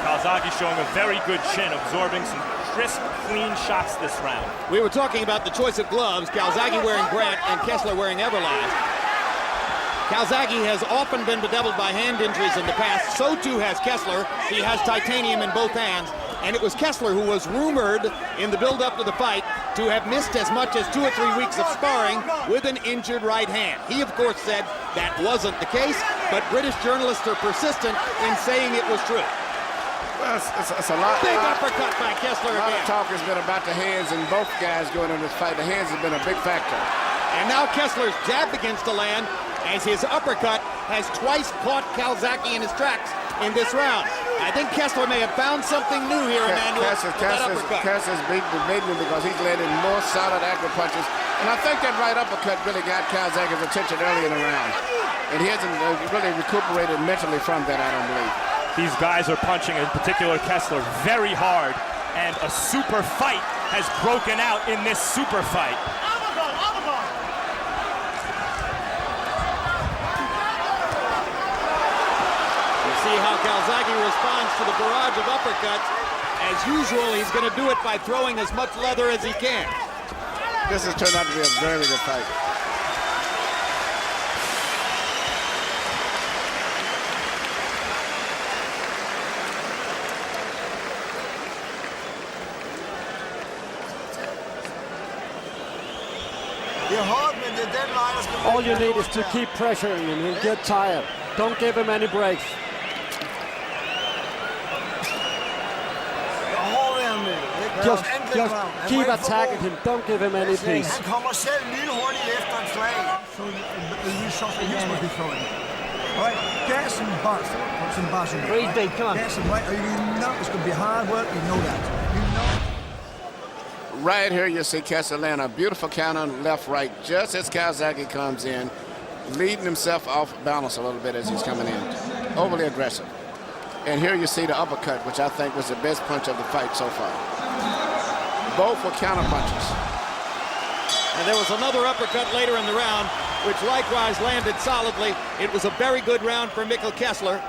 Calzaghe showing a very good chin, absorbing some crisp, clean shots this round. We were talking about the choice of gloves, Calzaghe wearing Grant and Kessler wearing Everlast. Calzaghe has often been bedeviled by hand injuries in the past. So too has Kessler. He has titanium in both hands. And it was Kessler who was rumored in the build-up to the fight to have missed as much as 2 or 3 weeks of sparring with an injured right hand. He, of course, said that wasn't the case, but British journalists are persistent in saying it was true. Well, it's a lot. Big uppercut by Kessler again. A lot again. of talk has been about the hands, and both guys going in this fight. The hands have been a big factor. And now Kessler's jab begins to land, as his uppercut has twice caught Calzaghe in his tracks in this round. I think Kessler may have found something new here, Emmanuel. Kessler's beating him because he's landing more solid accurate punches. And I think that right uppercut really got Calzaghe's attention early in the round. And he hasn't really recuperated mentally from that, I don't believe. These guys are punching, in particular Kessler, very hard. And a super fight has broken out in this super fight. See how Calzaghe responds to the barrage of uppercuts. As usual, he's going to do it by throwing as much leather as he can. This has turned out to be a very good fight. All you need is to keep pressuring him. He'll get tired. Don't give him any breaks. Just keep attacking him. Don't give him any peace. Han kommer selv lynhurtigt efter en slag. So you saw the heels must be throwing. All right, gas and bust. Some bust. Breathe deep, come on. Gas and right. You know it's going to be hard work. You know that. You know. Right here you see Castellano, beautiful counter left, right, just as Calzaghe comes in, leading himself off balance a little bit as he's coming in. Overly aggressive. And here you see the uppercut, which I think was the best punch of the fight so far. Both were counter punches. And there was another uppercut later in the round, which likewise landed solidly. It was a very good round for Mikkel Kessler.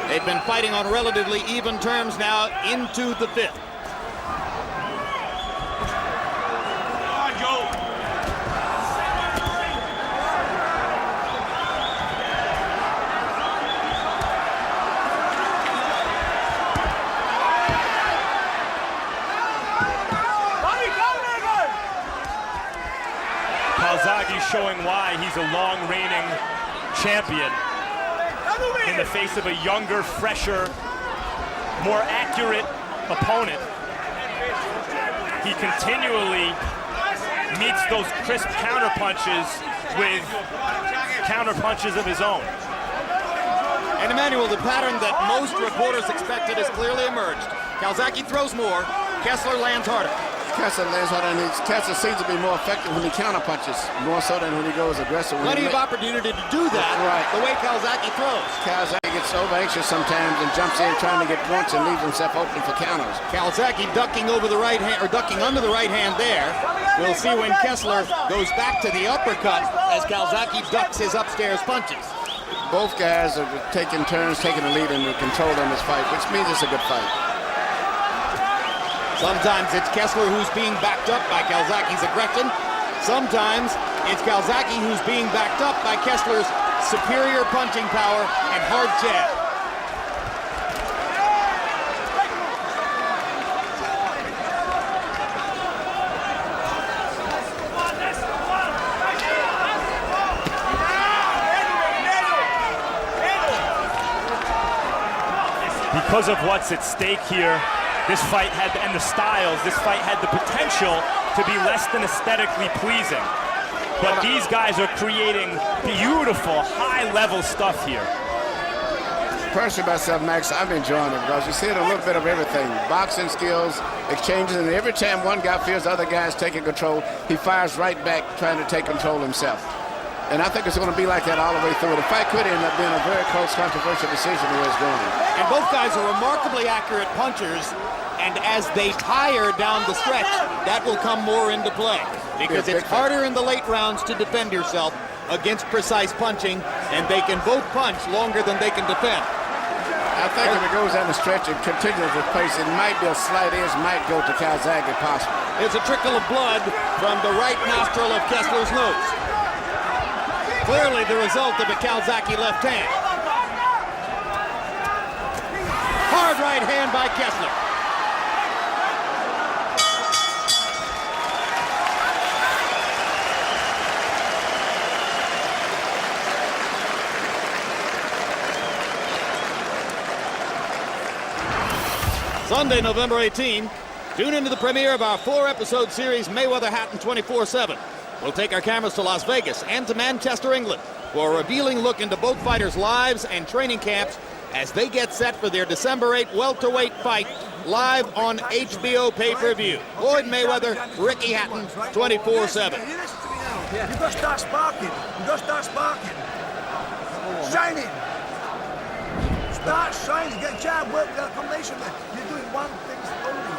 They've been fighting on relatively even terms now into the fifth. Calzaghe showing why he's a long reigning champion in the face of a younger, fresher, more accurate opponent. He continually meets those crisp counter punches with counter punches of his own. And Emmanuel, the pattern that most reporters expected has clearly emerged. Calzaghe throws more, Kessler lands harder. Kessler lands harder, and Kessler seems to be more effective when he counter punches, more so than when he goes aggressive. Plenty of opportunity to do that, right, the way Calzaghe throws. Calzaghe gets over anxious sometimes and jumps in trying to get points and leaves himself open for counters. Calzaghe ducking over the right hand, or ducking under the right hand there. We'll see when Kessler goes back to the uppercut as Calzaghe ducks his upstairs punches. Both guys are taking turns, taking the lead and the control in this fight, which means it's a good fight. Sometimes it's Kessler who's being backed up by Calzaghe's aggression. Sometimes it's Calzaghe who's being backed up by Kessler's superior punching power and hard jab. Because of what's at stake here, this fight had, and the styles, this fight had the potential to be less than aesthetically pleasing. But these guys are creating beautiful, high-level stuff here. Personally, myself, Max, I'm enjoying it because you see a little bit of everything. Boxing skills, exchanges, and every time one guy feels the other guy's taking control, he fires right back trying to take control himself. And I think it's going to be like that all the way through. The fight could end up being a very close, controversial decision the way it's going. And both guys are remarkably accurate punchers, and as they tire down the stretch, that will come more into play. Because it's harder in the late rounds to defend yourself against precise punching, and they can both punch longer than they can defend. I think if it goes down the stretch and continues to pace, it might be a slight edge, might go to Calzaghe possibly. There's a trickle of blood from the right nostril of Kessler's nose. Clearly the result of a Calzaghe left hand. Hard right hand by Kessler. Sunday, November 18, tune into the premiere of our 4-episode series Mayweather Hatton 24/7. We'll take our cameras to Las Vegas and to Manchester, England for a revealing look into both fighters' lives and training camps as they get set for their December 8 welterweight fight live on HBO pay-per-view. Floyd Mayweather, Ricky Hatton, 24/7. You got to start sparking. You got to start sparking. Shining. Start shining. Get jab work with that combination. You're doing one thing only.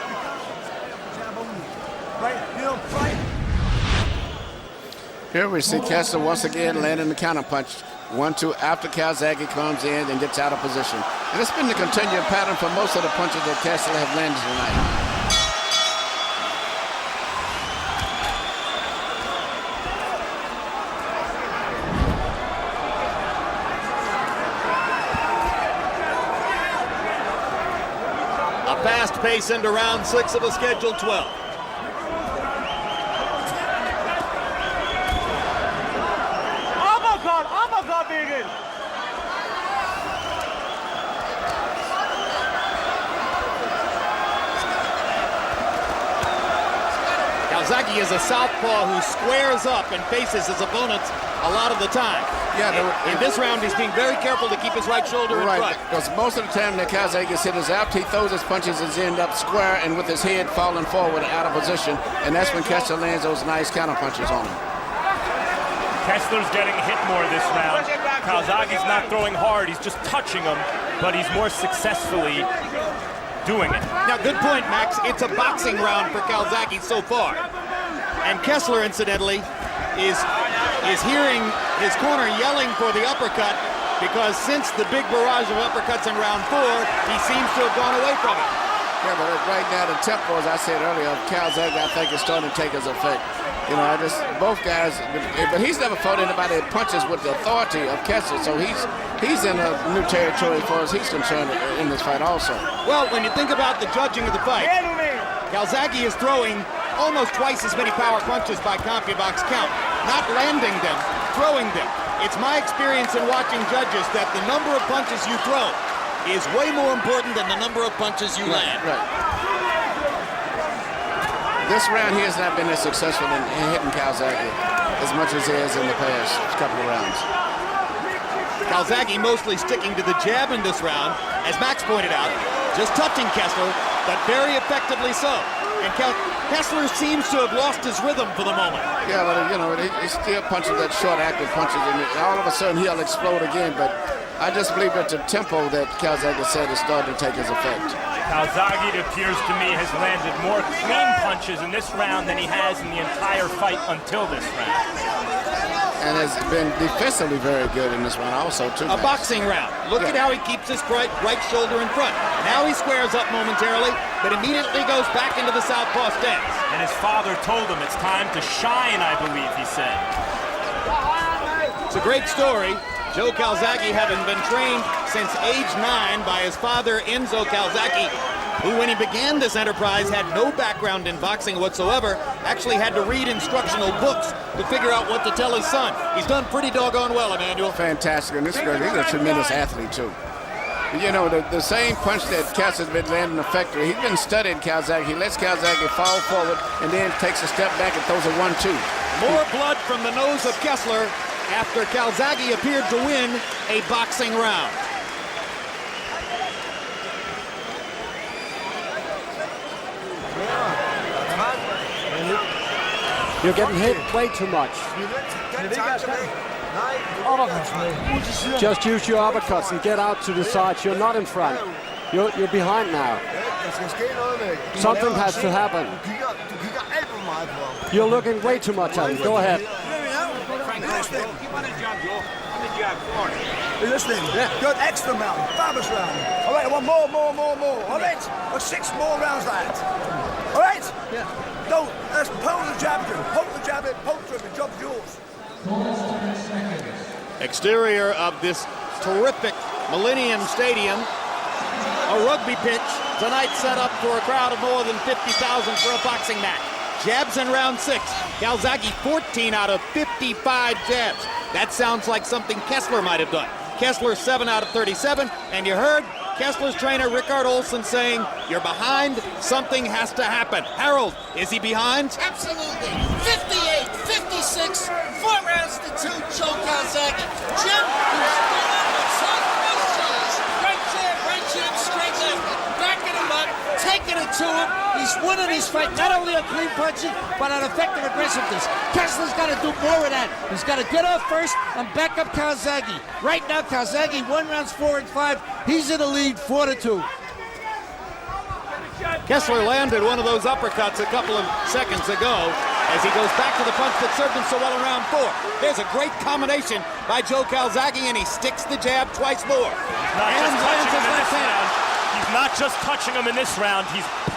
You can't jab only. Right? You don't fight. Here we see Kessler once again landing the counter punch. 1-2 after Calzaghe comes in and gets out of position. And it's been the continued pattern for most of the punches that Kessler have landed tonight. fast pace into round 6 of a scheduled 12. Uppercut, Vegan. Calzaghe is a southpaw who squares up and faces his opponents a lot of the time. Yeah, in this round, he's being very careful to keep his right shoulder in front. Because most of the time that Calzaghe hit his out, he throws his punches and end up square and with his head falling forward out of position, and that's when Kessler lands those nice counter punches on him. Kessler's getting hit more this round. Calzaghe's not throwing hard, he's just touching him, but he's more successfully doing it. Now, good point, Max. It's a boxing round for Calzaghe so far. And Kessler, incidentally, is hearing his corner yelling for the uppercut because since the big barrage of uppercuts in round 4, he seems to have gone away from it. Yeah, but right now the tempo, as I said earlier, of Calzaghe, I think is starting to take his effect. You know, both guys, but he's never fought anybody that punches with the authority of Kessler, so he's in a new territory as far as he's concerned in this fight also. Well, when you think about the judging of the fight, Calzaghe is throwing almost twice as many power punches by CompuBox count, not landing them, throwing them. It's my experience in watching judges that the number of punches you throw is way more important than the number of punches you land. Right. This round he has not been as successful in hitting Calzaghe as much as he has in the past couple of rounds. Calzaghe mostly sticking to the jab in this round, as Max pointed out, just touching Kessler, but very effectively so. And Kessler seems to have lost his rhythm for the moment. Yeah, but you know, he still punches that short active punches, and all of a sudden he'll explode again, but I just believe that the tempo that Calzaghe said is starting to take his effect. Calzaghe, it appears to me, has landed more clean punches in this round than he has in the entire fight until this round. And has been defensively very good in this round also, too. A boxing round. Look at how he keeps his right shoulder in front. Now he squares up momentarily, but immediately goes back into the southpaw stance. And his father told him it's time to shine, I believe he said. It's a great story. Joe Calzaghe, having been trained since age 9 by his father, Enzo Calzaghe, who when he began this enterprise had no background in boxing whatsoever, actually had to read instructional books to figure out what to tell his son. He's done pretty doggone well, Emmanuel. Fantastic, and he's a tremendous athlete, too. You know, the same punch that Kessler's been landing effectively, he's been studying Calzaghe. He lets Calzaghe fall forward and then takes a step back and throws a 1-2. More blood from the nose of Kessler after Calzaghe appeared to win a boxing round. You're getting hit way too much. Just use your uppercuts and get out to the sides. You're not in front. You're behind now. Something has to happen. You're looking way too much at him. Go ahead. You're listening? Yeah. Good, excellent round, fabulous round. All right, I want more. All right, 6 more rounds like that. All right? Yeah. No, let's poke the jab in, poke the jab in, the job's yours. Exterior of this terrific Millennium Stadium, a rugby pitch tonight set up for a crowd of more than 50,000 for a boxing match. Jabs in round 6. Calzaghe 14 out of 55 jabs. That sounds like something Kessler might have done. Kessler 7 out of 37, and you heard Kessler's trainer Rickard Olsen saying, "You're behind, something has to happen." Harold, is he behind? Absolutely. 58, 56, 4 rounds to 2, Joe Calzaghe. Jim, right jab, straight left, backing him up, taking it to him. He's winning his fight, not only on clean punching, but on effective aggressiveness. Kessler's got to do more of that. He's got to get off first and back up Calzaghe. Right now, Calzaghe won rounds 4 and 5. He's in the lead, 4-2. Kessler landed one of those uppercuts a couple of seconds ago as he goes back to the punch that served him so well in round 4. There's a great combination by Joe Calzaghe, and he sticks the jab twice more. He's not just touching him in this round,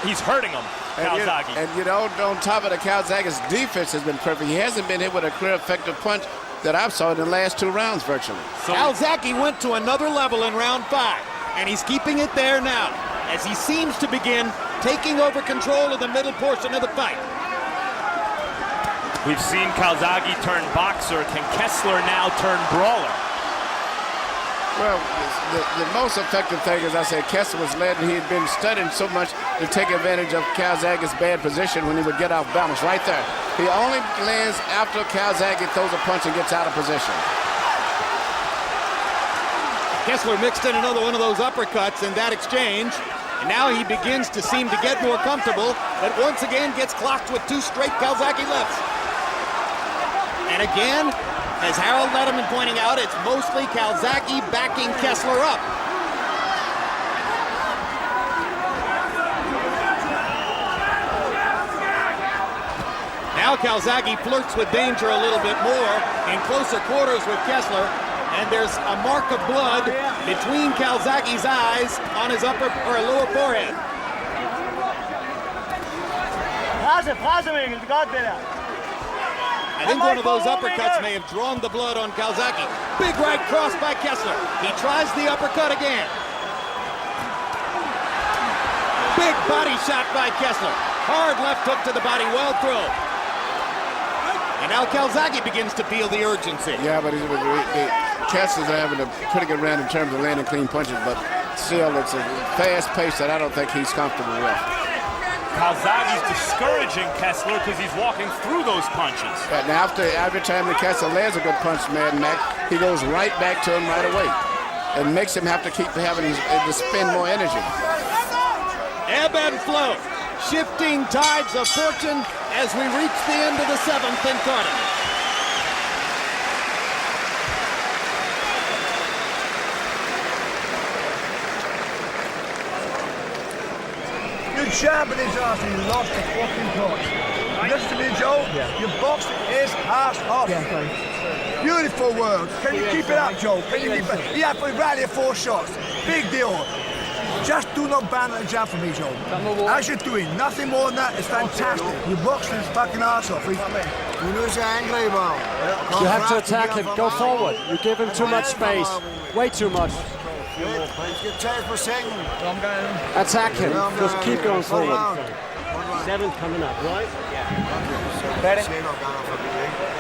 he's hurting him, Calzaghe. And you know, on top of the Calzaghe's defense has been perfect. He hasn't been hit with a clear effective punch that I've saw in the last 2 rounds virtually. So Calzaghe went to another level in round 5, and he's keeping it there now. as he seems to begin taking over control of the middle portion of the fight. We've seen Calzaghe turn boxer. Can Kessler now turn brawler? Well, the most effective thing, as I said, Kessler was led, and he had been studying so much to take advantage of Calzaghe's bad position when he would get off balance. Right there. He only lands after Calzaghe throws a punch and gets out of position. Kessler mixed in another one of those uppercuts in that exchange, and now he begins to seem to get more comfortable, but once again gets clocked with 2 straight Calzaghe lefts. And again, as Harold Letterman pointing out, it's mostly Calzaghe backing Kessler up. Now Calzaghe flirts with danger a little bit more in closer quarters with Kessler, and there's a mark of blood between Calzaghe's eyes on his upper or lower forehead. I think one of those uppercuts may have drawn the blood on Calzaghe. Big right cross by Kessler. He tries the uppercut again. Big body shot by Kessler. Hard left hook to the body, well thrown. And now Calzaghe begins to feel the urgency. Yeah, but Kessler's having a pretty good round in terms of landing clean punches, but still it's a fast pace that I don't think he's comfortable with. Calzaghe's discouraging Kessler because he's walking through those punches. But now every time the Kessler lands a good punch, Mad Mac, he goes right back to him right away. It makes him have to keep having to spend more energy. Ebb and flow, shifting tides of fortune as we reach the end of the 7th in Cardiff. You jabbing his ass and he lost the fucking punch. Listen to me, Joe. Yeah. You boxed his ass off. Yeah, beautiful words. Can you keep it up, Joe? Can you keep it? He had to rally 4 shots. Big deal. Just do not ban the jab for me, Joe. As you're doing, nothing more than that. It's fantastic. You boxed his fucking ass off. You have to attack him. Go forward. You give him too much space. Way too much. Attack him. Just keep going forward. 7 coming up, right?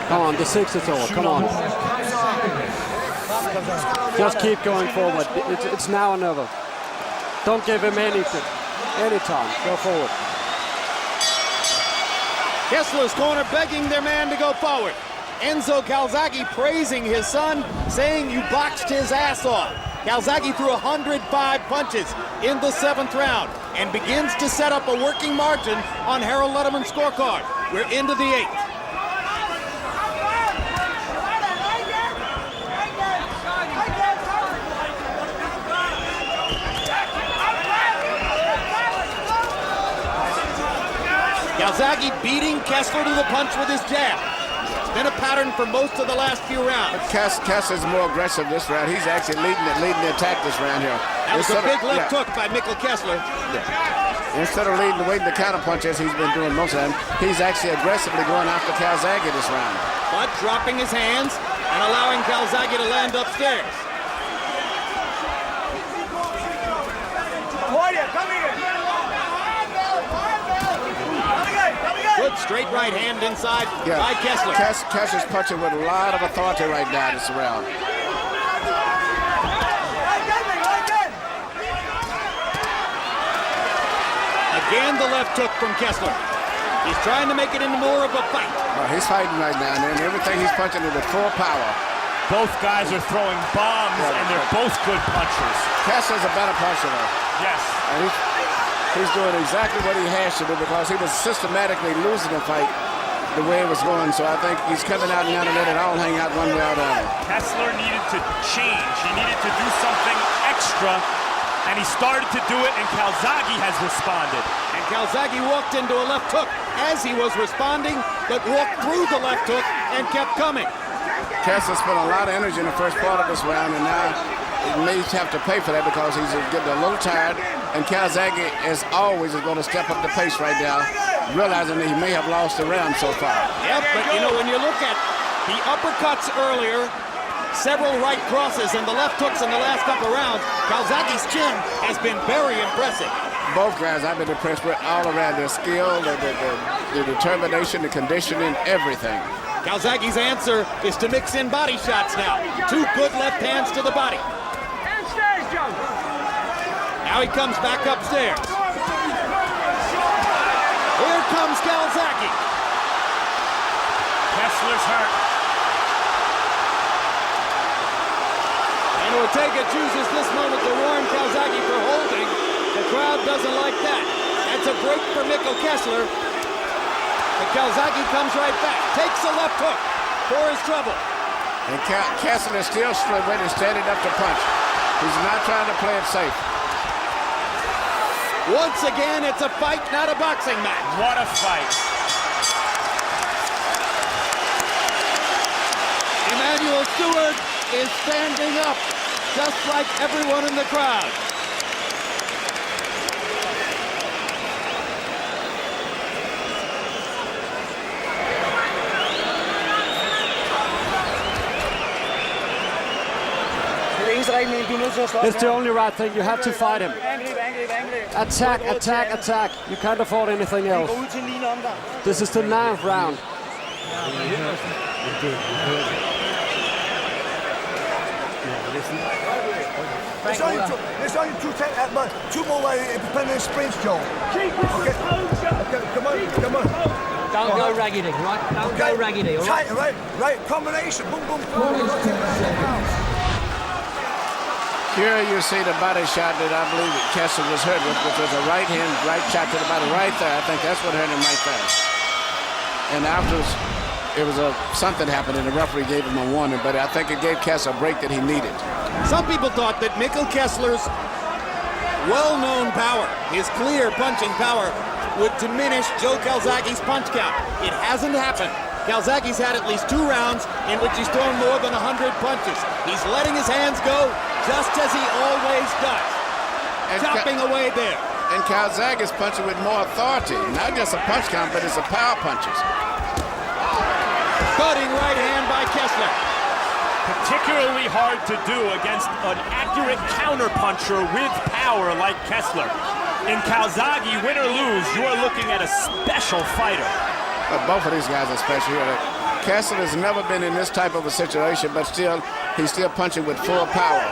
Come on, the 6 is all. Come on. Just keep going forward. It's now or never. Don't give him anything. Any time. Go forward. Kessler's corner begging their man to go forward. Enzo Calzaghe praising his son, saying you boxed his ass off. Calzaghe threw 105 punches in the 7th round and begins to set up a working margin on Harold Letterman's scorecard. We're into the 8th. Calzaghe beating Kessler to the punch with his jab. It's been a pattern for most of the last few rounds. Kessler's more aggressive this round. He's actually leading the attack this round here. That was a big left hook by Mikkel Kessler. Yeah. Instead of waiting to counter punch as he's been doing most of them, he's actually aggressively going after Calzaghe this round. But dropping his hands and allowing Calzaghe to land upstairs. Come here. Good straight right hand inside by Kessler. Kessler's punching with a lot of authority right now this round. Again, the left hook from Kessler. He's trying to make it into more of a fight. Well, he's fighting right now, and everything he's punching is with full power. Both guys are throwing bombs, and they're both good punchers. Kessler's a better puncher, though. Yes. And he's doing exactly what he has to do because he was systematically losing the fight the way it was going. So I think he's coming out now to let it all hang out one way or the other. Kessler needed to change. He needed to do something extra, and he started to do it, and Calzaghe has responded. And Calzaghe walked into a left hook as he was responding, but walked through the left hook and kept coming. Kessler spent a lot of energy in the first part of this round, and now he may have to pay for that because he's getting a little tired. And Calzaghe, as always, is going to step up the pace right now, realizing that he may have lost the round so far. Yep, but you know, when you look at the uppercuts earlier several right crosses and the left hooks in the last couple of rounds. Calzaghe's chin has been very impressive. Both guys I've been impressed with all around their skill, the determination, the conditioning, everything. Calzaghe's answer is to mix in body shots now. 2 good left hands to the body. Downstairs, Joe. Now he comes back upstairs. Here comes Calzaghe. Kessler's hurt. And Ortega chooses this moment to warn Calzaghe for holding. The crowd doesn't like that. That's a break for Mikkel Kessler. But Calzaghe comes right back, takes a left hook for his trouble. And Kessler is still standing up to punch. He's not trying to play it safe. Once again, it's a fight, not a boxing match. What a fight. Emanuel Stewart is standing up, just like everyone in the crowd. It's the only right thing. You have to fight him. Attack, attack, attack. You can't afford anything else. This is the 9th round. There's only two more independent sprints, Joe. Okay, come on. Don't go raggedy, right? Don't go raggedy, all right? Right, combination, boom, boom, boom. Here you see the body shot that I believe that Kessler was hurt with, which was a right shot to the body right there. I think that's what hurt him right there. And afterwards, it was something happened and the referee gave him a warning, but I think it gave Kessler a break that he needed. Some people thought that Mikkel Kessler's well-known power, his clear punching power, would diminish Joe Calzaghe's punch count. It hasn't happened. Calzaghe's had at least 2 rounds in which he's thrown more than 100 punches. He's letting his hands go just as he always does. And chopping away there. And Calzaghe's punching with more authority. Not just a punch count, but it's a power punches. Cutting right hand by Kessler. Particularly hard to do against an accurate counterpuncher with power like Kessler. In Calzaghe, win or lose, you are looking at a special fighter. Both of these guys are special here. Kessler has never been in this type of a situation, but he's still punching with full power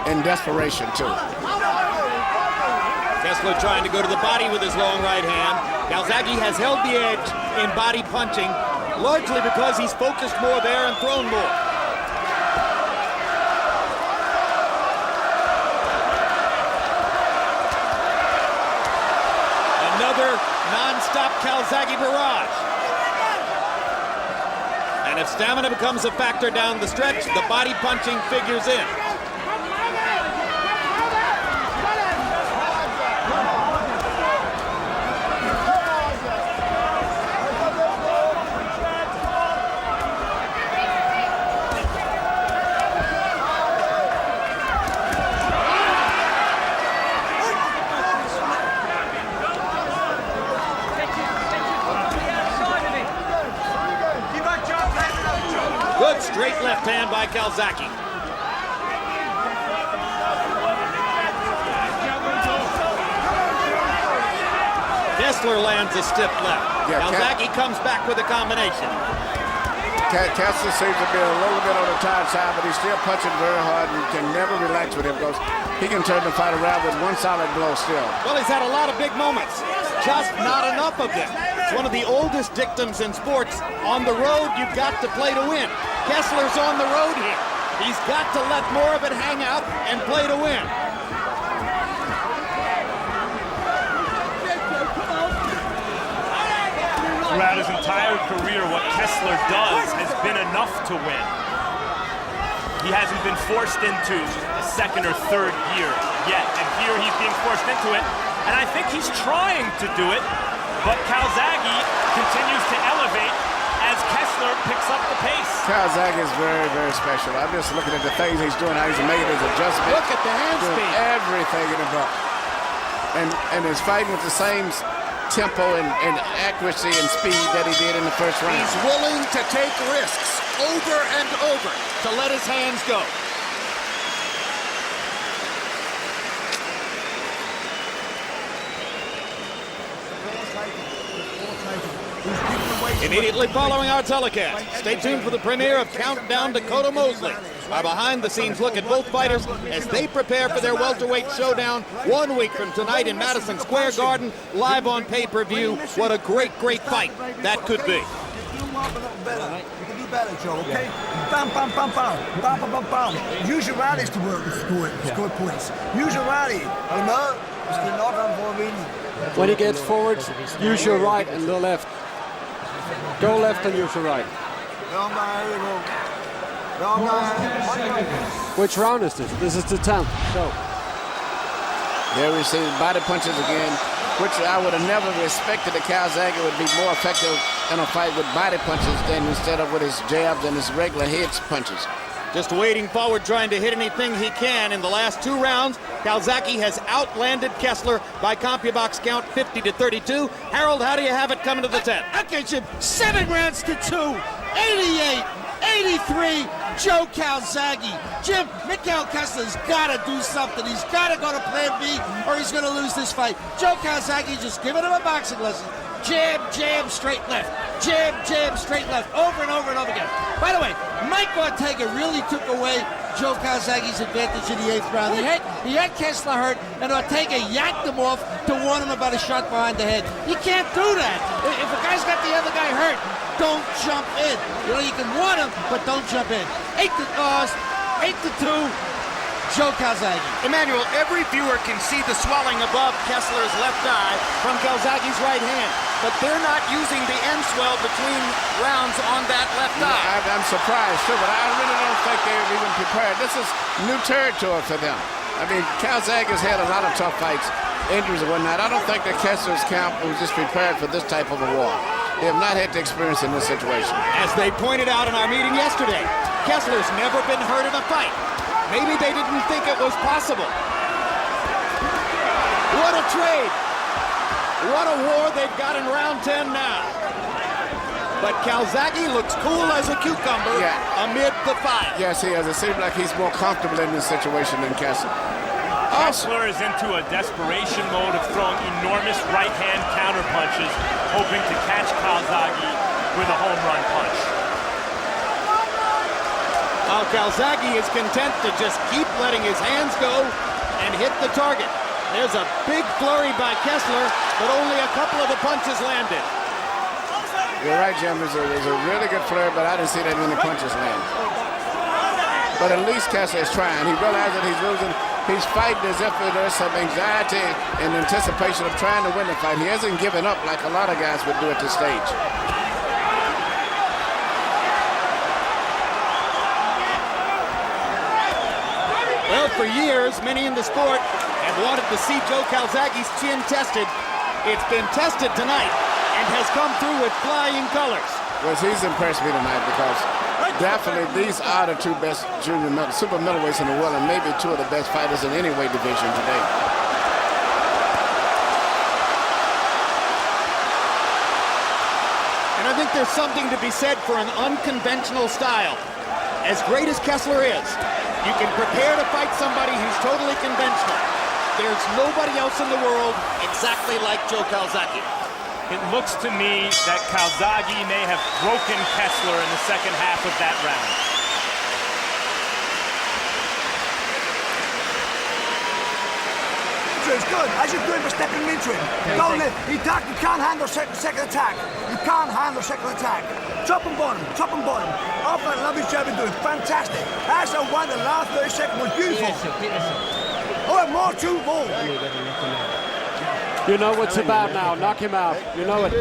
and desperation too. Kessler trying to go to the body with his long right hand. Calzaghe has held the edge in body punching, largely because he's focused more there and thrown more. Another non-stop Calzaghe barrage. And if stamina becomes a factor down the stretch, the body punching figures in. Good straight left hand by Calzaghe. Kessler lands a stiff left. Calzaghe comes back with a combination. Kessler seems to be a little bit on the tired side, but he's still punching very hard and can never relax with him because he can turn the fight around with one solid blow still. Well, he's had a lot of big moments, just not enough of them. It's one of the oldest dictums in sports. On the road, you've got to play to win. Kessler's on the road here. He's got to let more of it hang out and play to win. Throughout his entire career, what Kessler does has been enough to win. He hasn't been forced into a second or third gear yet, and here he's being forced into it, and I think he's trying to do it, but Calzaghe continues to elevate as Kessler picks up the pace. Calzaghe is very, very special. I'm just looking at the things he's doing, how he's making his adjustments. Look at the hand speed. Everything in the book. And is fighting with the same tempo and accuracy and speed that he did in the first round. He's willing to take risks over and over to let his hands go. Immediately following our telecast, stay tuned for the premiere of Countdown. Dakota Mosley. Our behind-the-scenes look at both fighters as they prepare for their welterweight showdown 1 week from tonight in Madison Square Garden, live on pay-per-view. What a great, great fight that could be. You can do better, Joe, okay? Bam, bam, bam, bam, bam, bam, bam, bam. Use your rallies to work and score points. Use your rally, you know? You can knock on for a win. When he gets forward, use your right and the left. Go left and use your right. Which round is this? This is the 10th. So. There we see body punches again, which I would have never respected that Calzaghe would be more effective in a fight with body punches than instead of with his jabs and his regular head punches. Just wading forward, trying to hit anything he can. In the last 2 rounds, Calzaghe has outlanded Kessler by CompuBox count 50-32. Harold, how do you have it coming to the 10th? Okay, Jim, 7 rounds to 2, 88, 83, Joe Calzaghe. Jim, Mikhail Kessler's got to do something. He's got to go to plan B or he's going to lose this fight. Joe Calzaghe just giving him a boxing lesson. Jab, jab, straight left. Jab, jab, straight left. Over and over and over again. By the way, Mike Ortega really took away Joe Calzaghe's advantage in the 8th round. He had Kessler hurt, and Ortega yanked him off to warn him about a shot behind the head. You can't do that. If a guy's got the other guy hurt, don't jump in. You know, you can warn him, but don't jump in. 8-2, Joe Calzaghe. Emmanuel, every viewer can see the swelling above Kessler's left eye from Calzaghe's right hand, but they're not using the end swell between rounds on that left eye. I'm surprised too, but I really don't think they're even prepared. This is new territory for them. I mean, Calzaghe has had a lot of tough fights, injuries and whatnot. I don't think that Kessler's camp was just prepared for this type of a war. They have not had the experience in this situation. As they pointed out in our meeting yesterday, Kessler's never been hurt in a fight. Maybe they didn't think it was possible. What a trade. What a war they've got in round 10 now. But Calzaghe looks cool as a cucumber amid the fight. Yes, he is. It seems like he's more comfortable in this situation than Kessler. Kessler is into a desperation mode of throwing enormous right-hand counter punches, hoping to catch Calzaghe with a home run punch. While Calzaghe is content to just keep letting his hands go and hit the target. There's a big flurry by Kessler, but only a couple of the punches landed. You're right, Jim. There's a really good flurry, but I didn't see that many punches land. But at least Kessler is trying. He realized that he's losing. He's fighting as if there's some anxiety and anticipation of trying to win the fight. He hasn't given up like a lot of guys would do at this stage. Well, for years, many in the sport have wanted to see Joe Calzaghe's chin tested. It's been tested tonight and has come through with flying colors. Well, he's impressed me tonight because definitely these are the 2 best super middleweights in the world and maybe 2 of the best fighters in any weight division today. And I think there's something to be said for an unconventional style. As great as Kessler is, you can prepare to fight somebody who's totally conventional. There's nobody else in the world exactly like Joe Calzaghe. It looks to me that Calzaghe may have broken Kessler in the second half of that round. It's good. As you're doing for stepping into him. Don't let he attack. You can't handle second attack. You can't handle second attack. Top and bottom, top and bottom. Off that lovely job you're doing. Fantastic. That's the one. The last 30 seconds was beautiful. Oh, more 2 more. You know what's about now. Knock him out. You know it.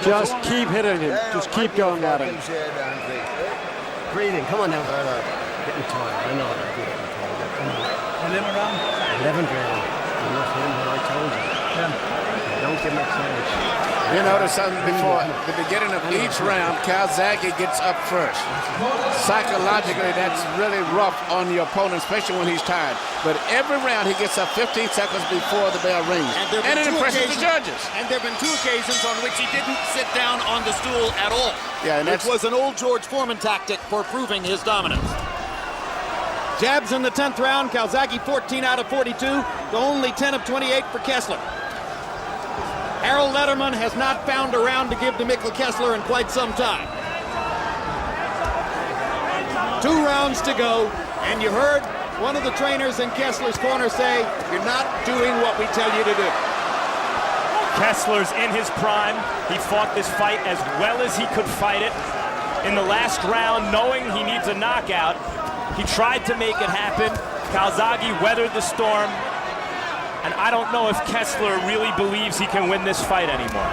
Just keep hitting him. Just keep going at him. Breathing. Come on now. Getting tired. I know. 11 round? 11th round. I'm not hitting what I told you. Yeah. Don't give him a chance. You notice something before the beginning of each round, Calzaghe gets up first. Psychologically, that's really rough on your opponent, especially when he's tired. But every round, he gets up 15 seconds before the bell rings. And it impresses the judges. And there have been 2 occasions on which he didn't sit down on the stool at all. Yeah, and which was an old George Foreman tactic for proving his dominance. Jabs in the 10th round. Calzaghe 14 out of 42 to only 10 of 28 for Kessler. Harold Lederman has not found a round to give to Mikkel Kessler in quite some time. 2 rounds to go, and you heard one of the trainers in Kessler's corner say, "You're not doing what we tell you to do." Kessler's in his prime. He fought this fight as well as he could fight it. In the last round, knowing he needs a knockout, he tried to make it happen. Calzaghe weathered the storm. And I don't know if Kessler really believes he can win this fight anymore.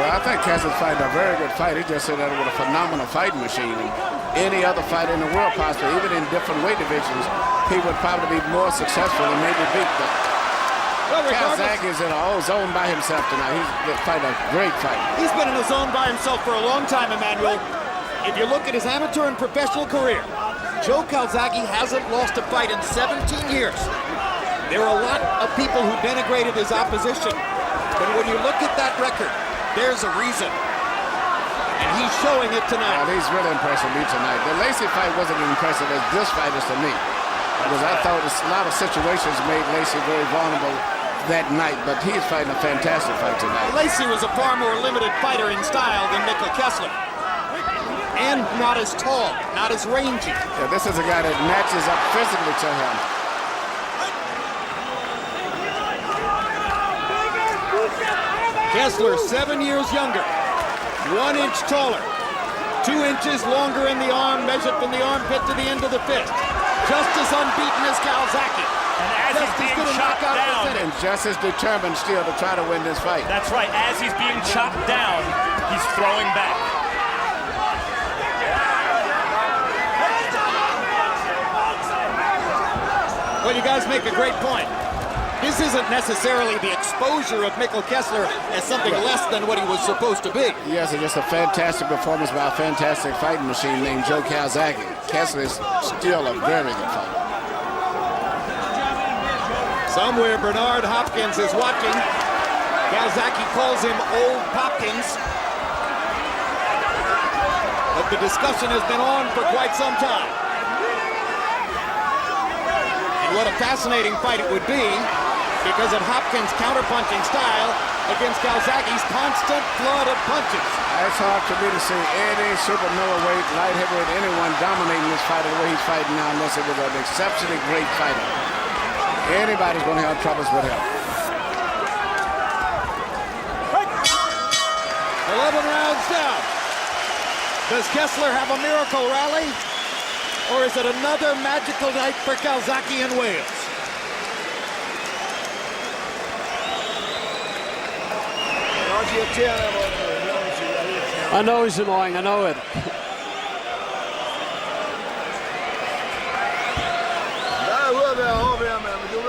Well, I think Kessler's fighting a very good fight. He just said that with a phenomenal fighting machine. And any other fighter in the world, possibly, even in different weight divisions, he would probably be more successful and maybe beat them. Well, Calzaghe is in a whole zone by himself tonight. He's fighting a great fight. He's been in a zone by himself for a long time, Emmanuel. If you look at his amateur and professional career, Joe Calzaghe hasn't lost a fight in 17 years. There are a lot of people who denigrated his opposition, but when you look at that record, there's a reason. And he's showing it tonight. Well, he's really impressing me tonight. The Lacey fight wasn't as impressive as this fight is to me, because I thought a lot of situations made Lacey very vulnerable that night, but he's fighting a fantastic fight tonight. Lacey was a far more limited fighter in style than Mikkel Kessler. And not as tall, not as rangy. Yeah, this is a guy that matches up physically to him. Kessler, 7 years younger, 1 inch taller, 2 inches longer in the arm, measured from the armpit to the end of the fist. Just as unbeaten as Calzaghe. And as he's being chopped down. And just as determined still to try to win this fight. That's right. As he's being chopped down, he's throwing back. Well, you guys make a great point. This isn't necessarily the exposure of Mikkel Kessler as something less than what he was supposed to be. Yes, it's just a fantastic performance by a fantastic fighting machine named Joe Calzaghe. Kessler is still a very good fighter. Somewhere Bernard Hopkins is watching. Calzaghe calls him Old Popkins. But the discussion has been on for quite some time. And what a fascinating fight it would be, because of Hopkins' counterpunching style against Calzaghe's constant flood of punches. It's hard for me to see any super middleweight, light heavyweight, anyone dominating this fight the way he's fighting now, unless it was an exceptionally great fighter. Anybody's going to have troubles with him. 11 rounds down. Does Kessler have a miracle rally? Or is it another magical night for Calzaghe in Wales? I know he's annoying, I know it.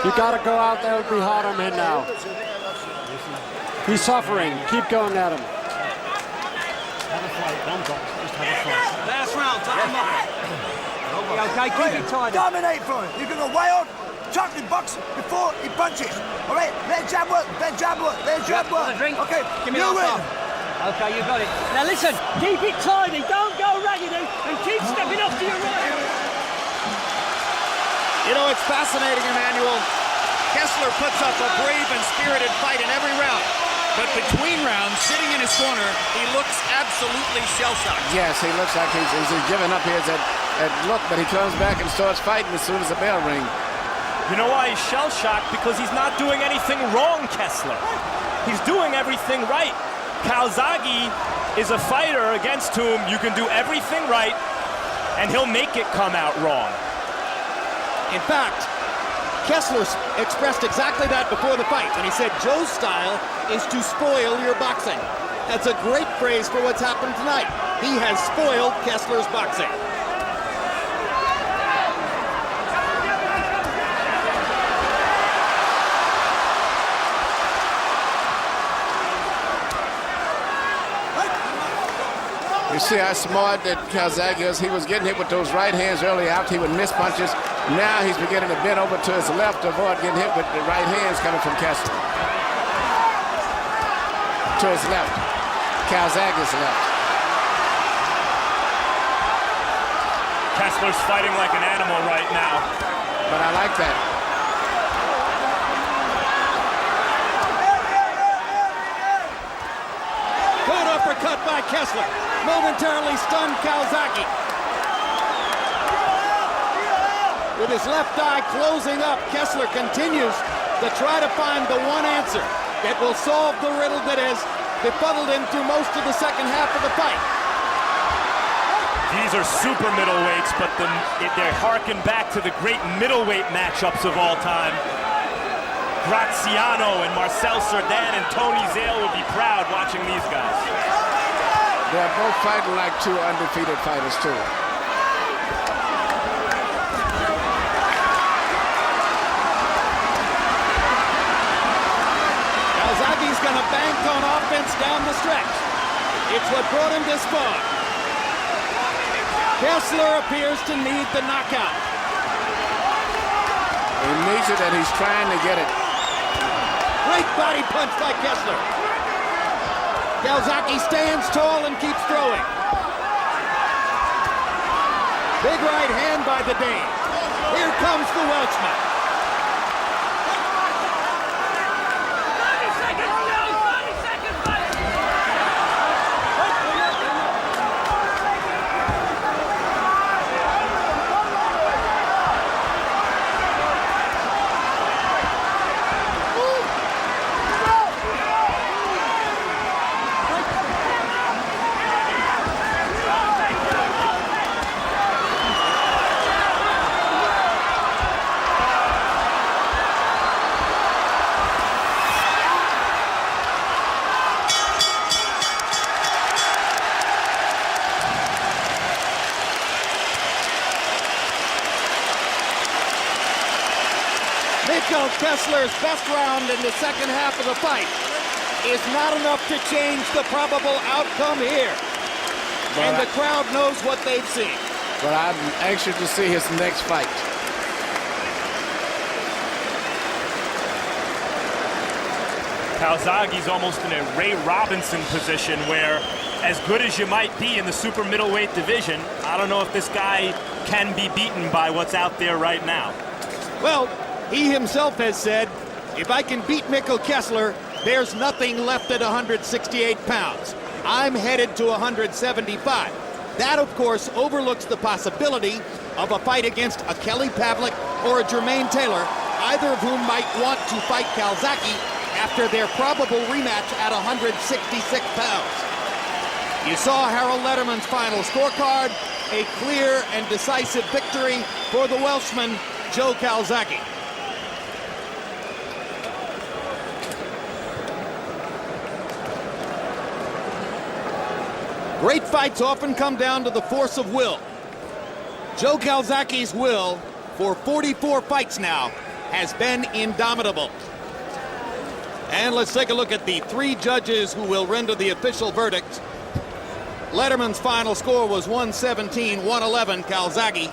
You gotta go out there and be hard on him now. He's suffering. Keep going at him. Last round, top him up. Okay, keep it tight. Dominate for him. You're going to weigh on, chuck the box before he punches. All right, let jab work, let jab work, let jab work. Okay, Give me you that win. one. Okay, you got it. Now listen, keep it tidy. Don't go raggedy and keep stepping off to your right. You know, it's fascinating, Emmanuel. Kessler puts up a brave and spirited fight in every round. But between rounds, sitting in his corner, he looks absolutely shell-shocked. Yes, he looks like he's giving up here at look, but he comes back and starts fighting as soon as the bell rings. You know why he's shell-shocked? Because he's not doing anything wrong, Kessler. He's doing everything right. Calzaghe is a fighter against whom you can do everything right, and he'll make it come out wrong. In fact, Kessler expressed exactly that before the fight when he said Joe's style is to spoil your boxing. That's a great phrase for what's happened tonight. He has spoiled Kessler's boxing. see how smart that Calzaghe is. He was getting hit with those right hands early out. He would miss punches. Now he's beginning to bend over to his left to avoid getting hit with the right hands coming from Kessler. To his left. Calzaghe's left. Kessler's fighting like an animal right now. But I like that. Good uppercut by Kessler. Momentarily stunned Calzaghe. With his left eye closing up, Kessler continues to try to find the one answer that will solve the riddle that has befuddled him through most of the second half of the fight. These are super middleweights, but they're harking back to the great middleweight matchups of all time. Graziano and Marcel Cerdan and Tony Zale would be proud watching these guys. They're both fighting like two undefeated fighters, too. Calzaghe's going to bank on offense down the stretch. It's what brought him this far. Kessler appears to need the knockout. He needs it and he's trying to get it. Great body punch by Kessler. Calzaghe stands tall and keeps throwing. Big right hand by the Dane. Here comes the Welshman. Mikkel Kessler's best round in the second half of the fight is not enough to change the probable outcome here. And the crowd knows what they've seen. But I'm anxious to see his next fight. Calzaghe's almost in a Ray Robinson position where, as good as you might be in the super middleweight division, I don't know if this guy can be beaten by what's out there right now. Well, he himself has said, if I can beat Mikkel Kessler, there's nothing left at 168 pounds. I'm headed to 175. That, of course, overlooks the possibility of a fight against a Kelly Pavlik or a Jermaine Taylor, either of whom might want to fight Calzaghe after their probable rematch at 166 pounds. You saw Harold Lederman's final scorecard, a clear and decisive victory for the Welshman, Joe Calzaghe. Great fights often come down to the force of will. Joe Calzaghe's will for 44 fights now has been indomitable. And let's take a look at the three judges who will render the official verdict. Lederman's final score was 117-111 Calzaghe.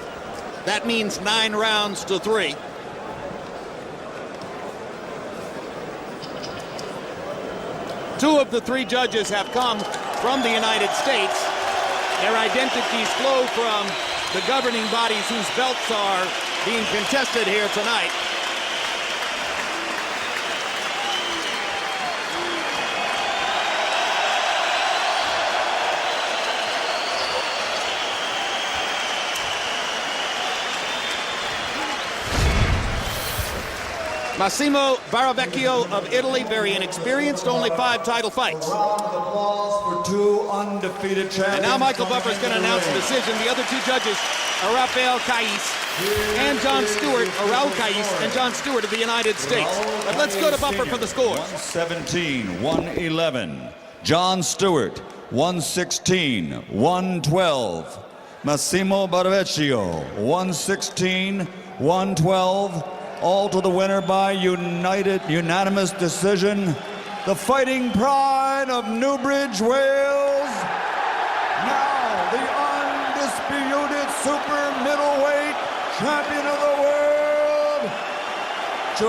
That means 9 rounds to 3. Two of the three judges have come from the United States. Their identities flow from the governing bodies whose belts are being contested here tonight. Massimo Baravecchio of Italy, very inexperienced, only 5 title fights. For 2 undefeated champions. And now Michael Buffer's going to announce the decision. The other 2 judges are Rafael Cais and John Stewart, or Raul Cais and John Stewart of the United States. But let's go to Buffer for the scores. 117, 111. John Stewart, 116, 112. Massimo Baravecchio, 116, 112. All to the winner by unanimous decision. The Fighting Pride of Newbridge, Wales. Now So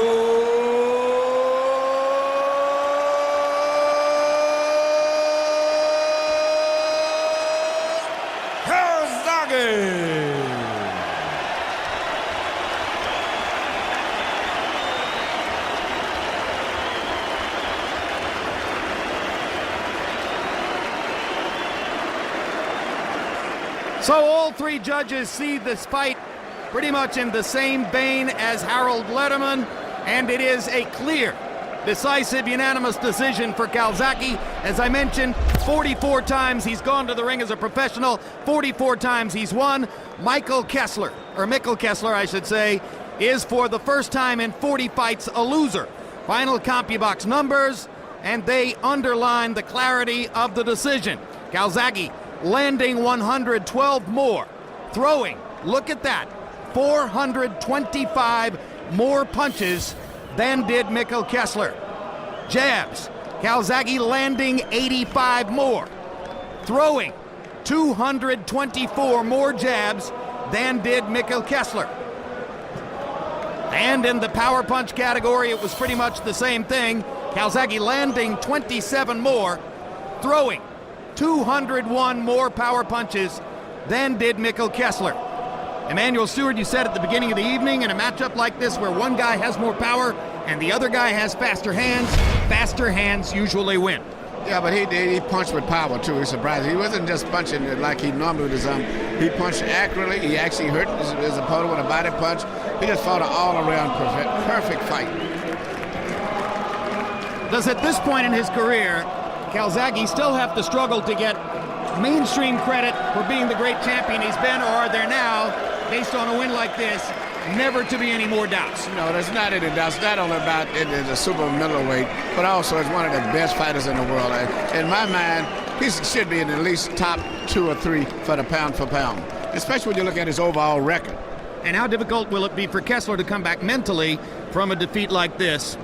all three judges see this fight pretty much in the same vein as Harold Lederman, and it is a clear, decisive, unanimous decision for Calzaghe. As I mentioned, 44 times he's gone to the ring as a professional, 44 times he's won. Mikkel Kessler, I should say, is for the first time in 40 fights a loser. Final CompuBox numbers, and they underline the clarity of the decision. Calzaghe landing 112 more, throwing, look at that, 425 more punches than did Mikkel Kessler. Jabs, Calzaghe landing 85 more, throwing 224 more jabs than did Mikkel Kessler. And in the power punch category, it was pretty much the same thing. Calzaghe landing 27 more, throwing 201 more power punches than did Mikkel Kessler. Emmanuel Stewart, you said at the beginning of the evening, in a matchup like this where one guy has more power and the other guy has faster hands usually win. Yeah, but he punched with power too. It's surprising. He wasn't just punching like he normally does. He punched accurately. He actually hurt his opponent with a body punch. He just fought an all-around perfect fight. Does at this point in his career, Calzaghe still have to struggle to get mainstream credit for being the great champion he's been, or are there now, based on a win like this, never to be any more doubts? No, there's not any doubts. Not only about it as a super middleweight, but also as one of the best fighters in the world. In my mind, he should be in at least top 2 or 3 for the pound for pound, especially when you look at his overall record. And how difficult will it be for Kessler to come back mentally from a defeat like this,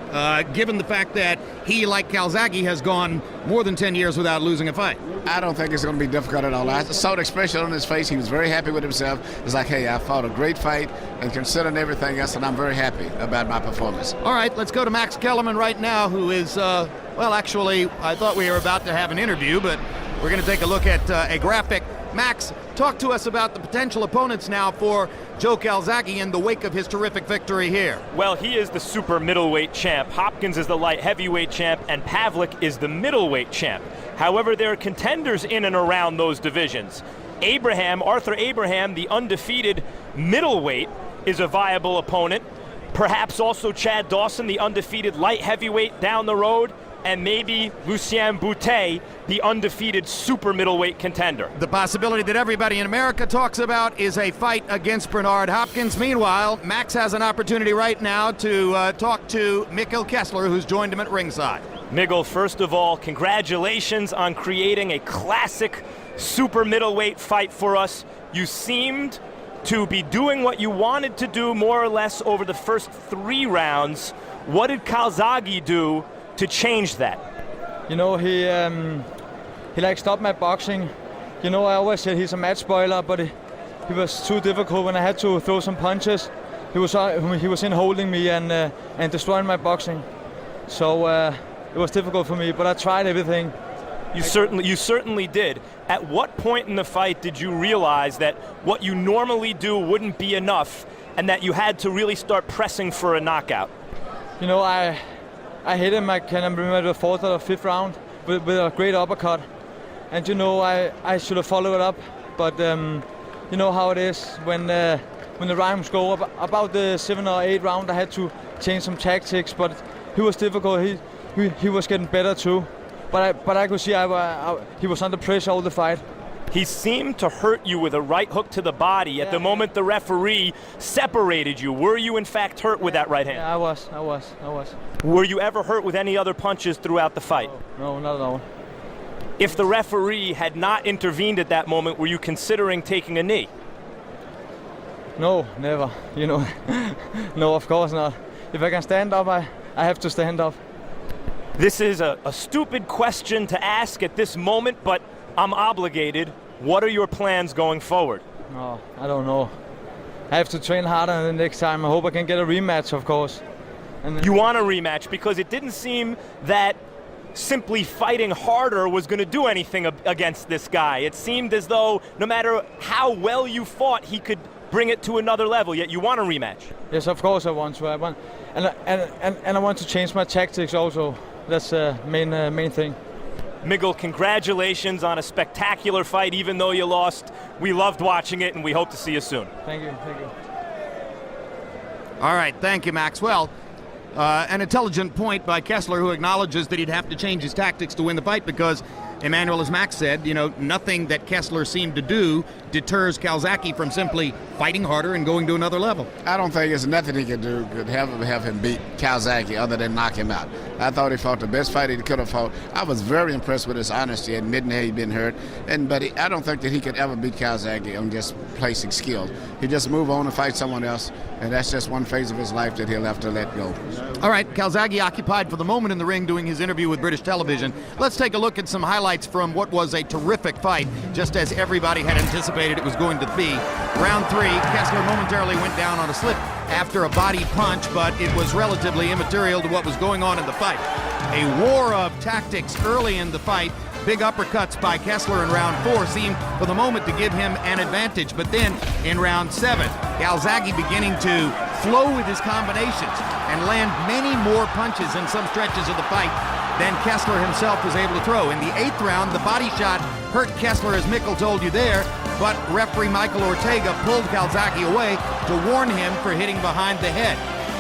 given the fact that he, like Calzaghe, has gone more than 10 years without losing a fight? I don't think it's going to be difficult at all. I saw the expression on his face. He was very happy with himself. It's like, hey, I fought a great fight, and considering everything else, and I'm very happy about my performance. All right, let's go to Max Kellerman right now, who is, well, actually, I thought we were about to have an interview, but we're going to take a look at a graphic. Max, talk to us about the potential opponents now for Joe Calzaghe in the wake of his terrific victory here. Well, he is the super middleweight champ. Hopkins is the light heavyweight champ, and Pavlik is the middleweight champ. However, there are contenders in and around those divisions. Arthur Abraham, the undefeated middleweight, is a viable opponent. Perhaps also Chad Dawson, the undefeated light heavyweight down the road. And maybe Lucien Boutet, the undefeated super middleweight contender. The possibility that everybody in America talks about is a fight against Bernard Hopkins. Meanwhile, Max has an opportunity right now to talk to Mikkel Kessler, who's joined him at ringside. Miguel, first of all, congratulations on creating a classic super middleweight fight for us. You seemed to be doing what you wanted to do more or less over the first 3 rounds. What did Calzaghe do to change that? You know, he like stopped my boxing. You know, I always said he's a match spoiler, but he was too difficult when I had to throw some punches. He was in holding me and destroying my boxing. So it was difficult for me, but I tried everything. You certainly did. At what point in the fight did you realize that what you normally do wouldn't be enough and that you had to really start pressing for a knockout? You know, I hit him, I can't remember, the 4th or 5th round with a great uppercut. And you know, I should have followed it up, but you know how it is. When the rounds go up, about the 7th or 8th round, I had to change some tactics, but he was difficult. He was getting better too. But I could see he was under pressure all the fight. He seemed to hurt you with a right hook to the body at the moment the referee separated you. Were you in fact hurt with that right hand? Yeah, I was. Were you ever hurt with any other punches throughout the fight? No, not at all. If the referee had not intervened at that moment, were you considering taking a knee? No, never. You know, no, of course not. If I can stand up, I have to stand up. This is a stupid question to ask at this moment, but I'm obligated. What are your plans going forward? Oh, I don't know. I have to train harder the next time. I hope I can get a rematch, of course. You want a rematch because it didn't seem that simply fighting harder was going to do anything against this guy. It seemed as though no matter how well you fought, he could bring it to another level, yet you want a rematch. Yes, of course I want to. And I want to change my tactics also. That's the main thing. Miguel, congratulations on a spectacular fight, even though you lost. We loved watching it, and we hope to see you soon. Thank you. All right, thank you, Maxwell. An intelligent point by Kessler, who acknowledges that he'd have to change his tactics to win the fight because, Emmanuel, as Max said, nothing that Kessler seemed to do deters Calzaghe from simply fighting harder and going to another level. I don't think there's nothing he could do could have him beat Calzaghe other than knock him out. I thought he fought the best fight he could have fought. I was very impressed with his honesty, admitting that he'd been hurt. But I don't think that he could ever beat Calzaghe on just placing skills. He just move on and fight someone else, and that's just one phase of his life that he'll have to let go. All right, Calzaghe occupied for the moment in the ring doing his interview with British television. Let's take a look at some highlights from what was a terrific fight, just as everybody had anticipated it was going to be. Round 3, Kessler momentarily went down on a slip after a body punch, but it was relatively immaterial to what was going on in the fight. A war of tactics early in the fight. Big uppercuts by Kessler in round 4 seemed for the moment to give him an advantage, but then in round 7, Calzaghe beginning to flow with his combinations and land many more punches in some stretches of the fight than Kessler himself was able to throw. In the 8th round, the body shot hurt Kessler, as Mikkel told you there, but referee Michael Ortega pulled Calzaghe away to warn him for hitting behind the head.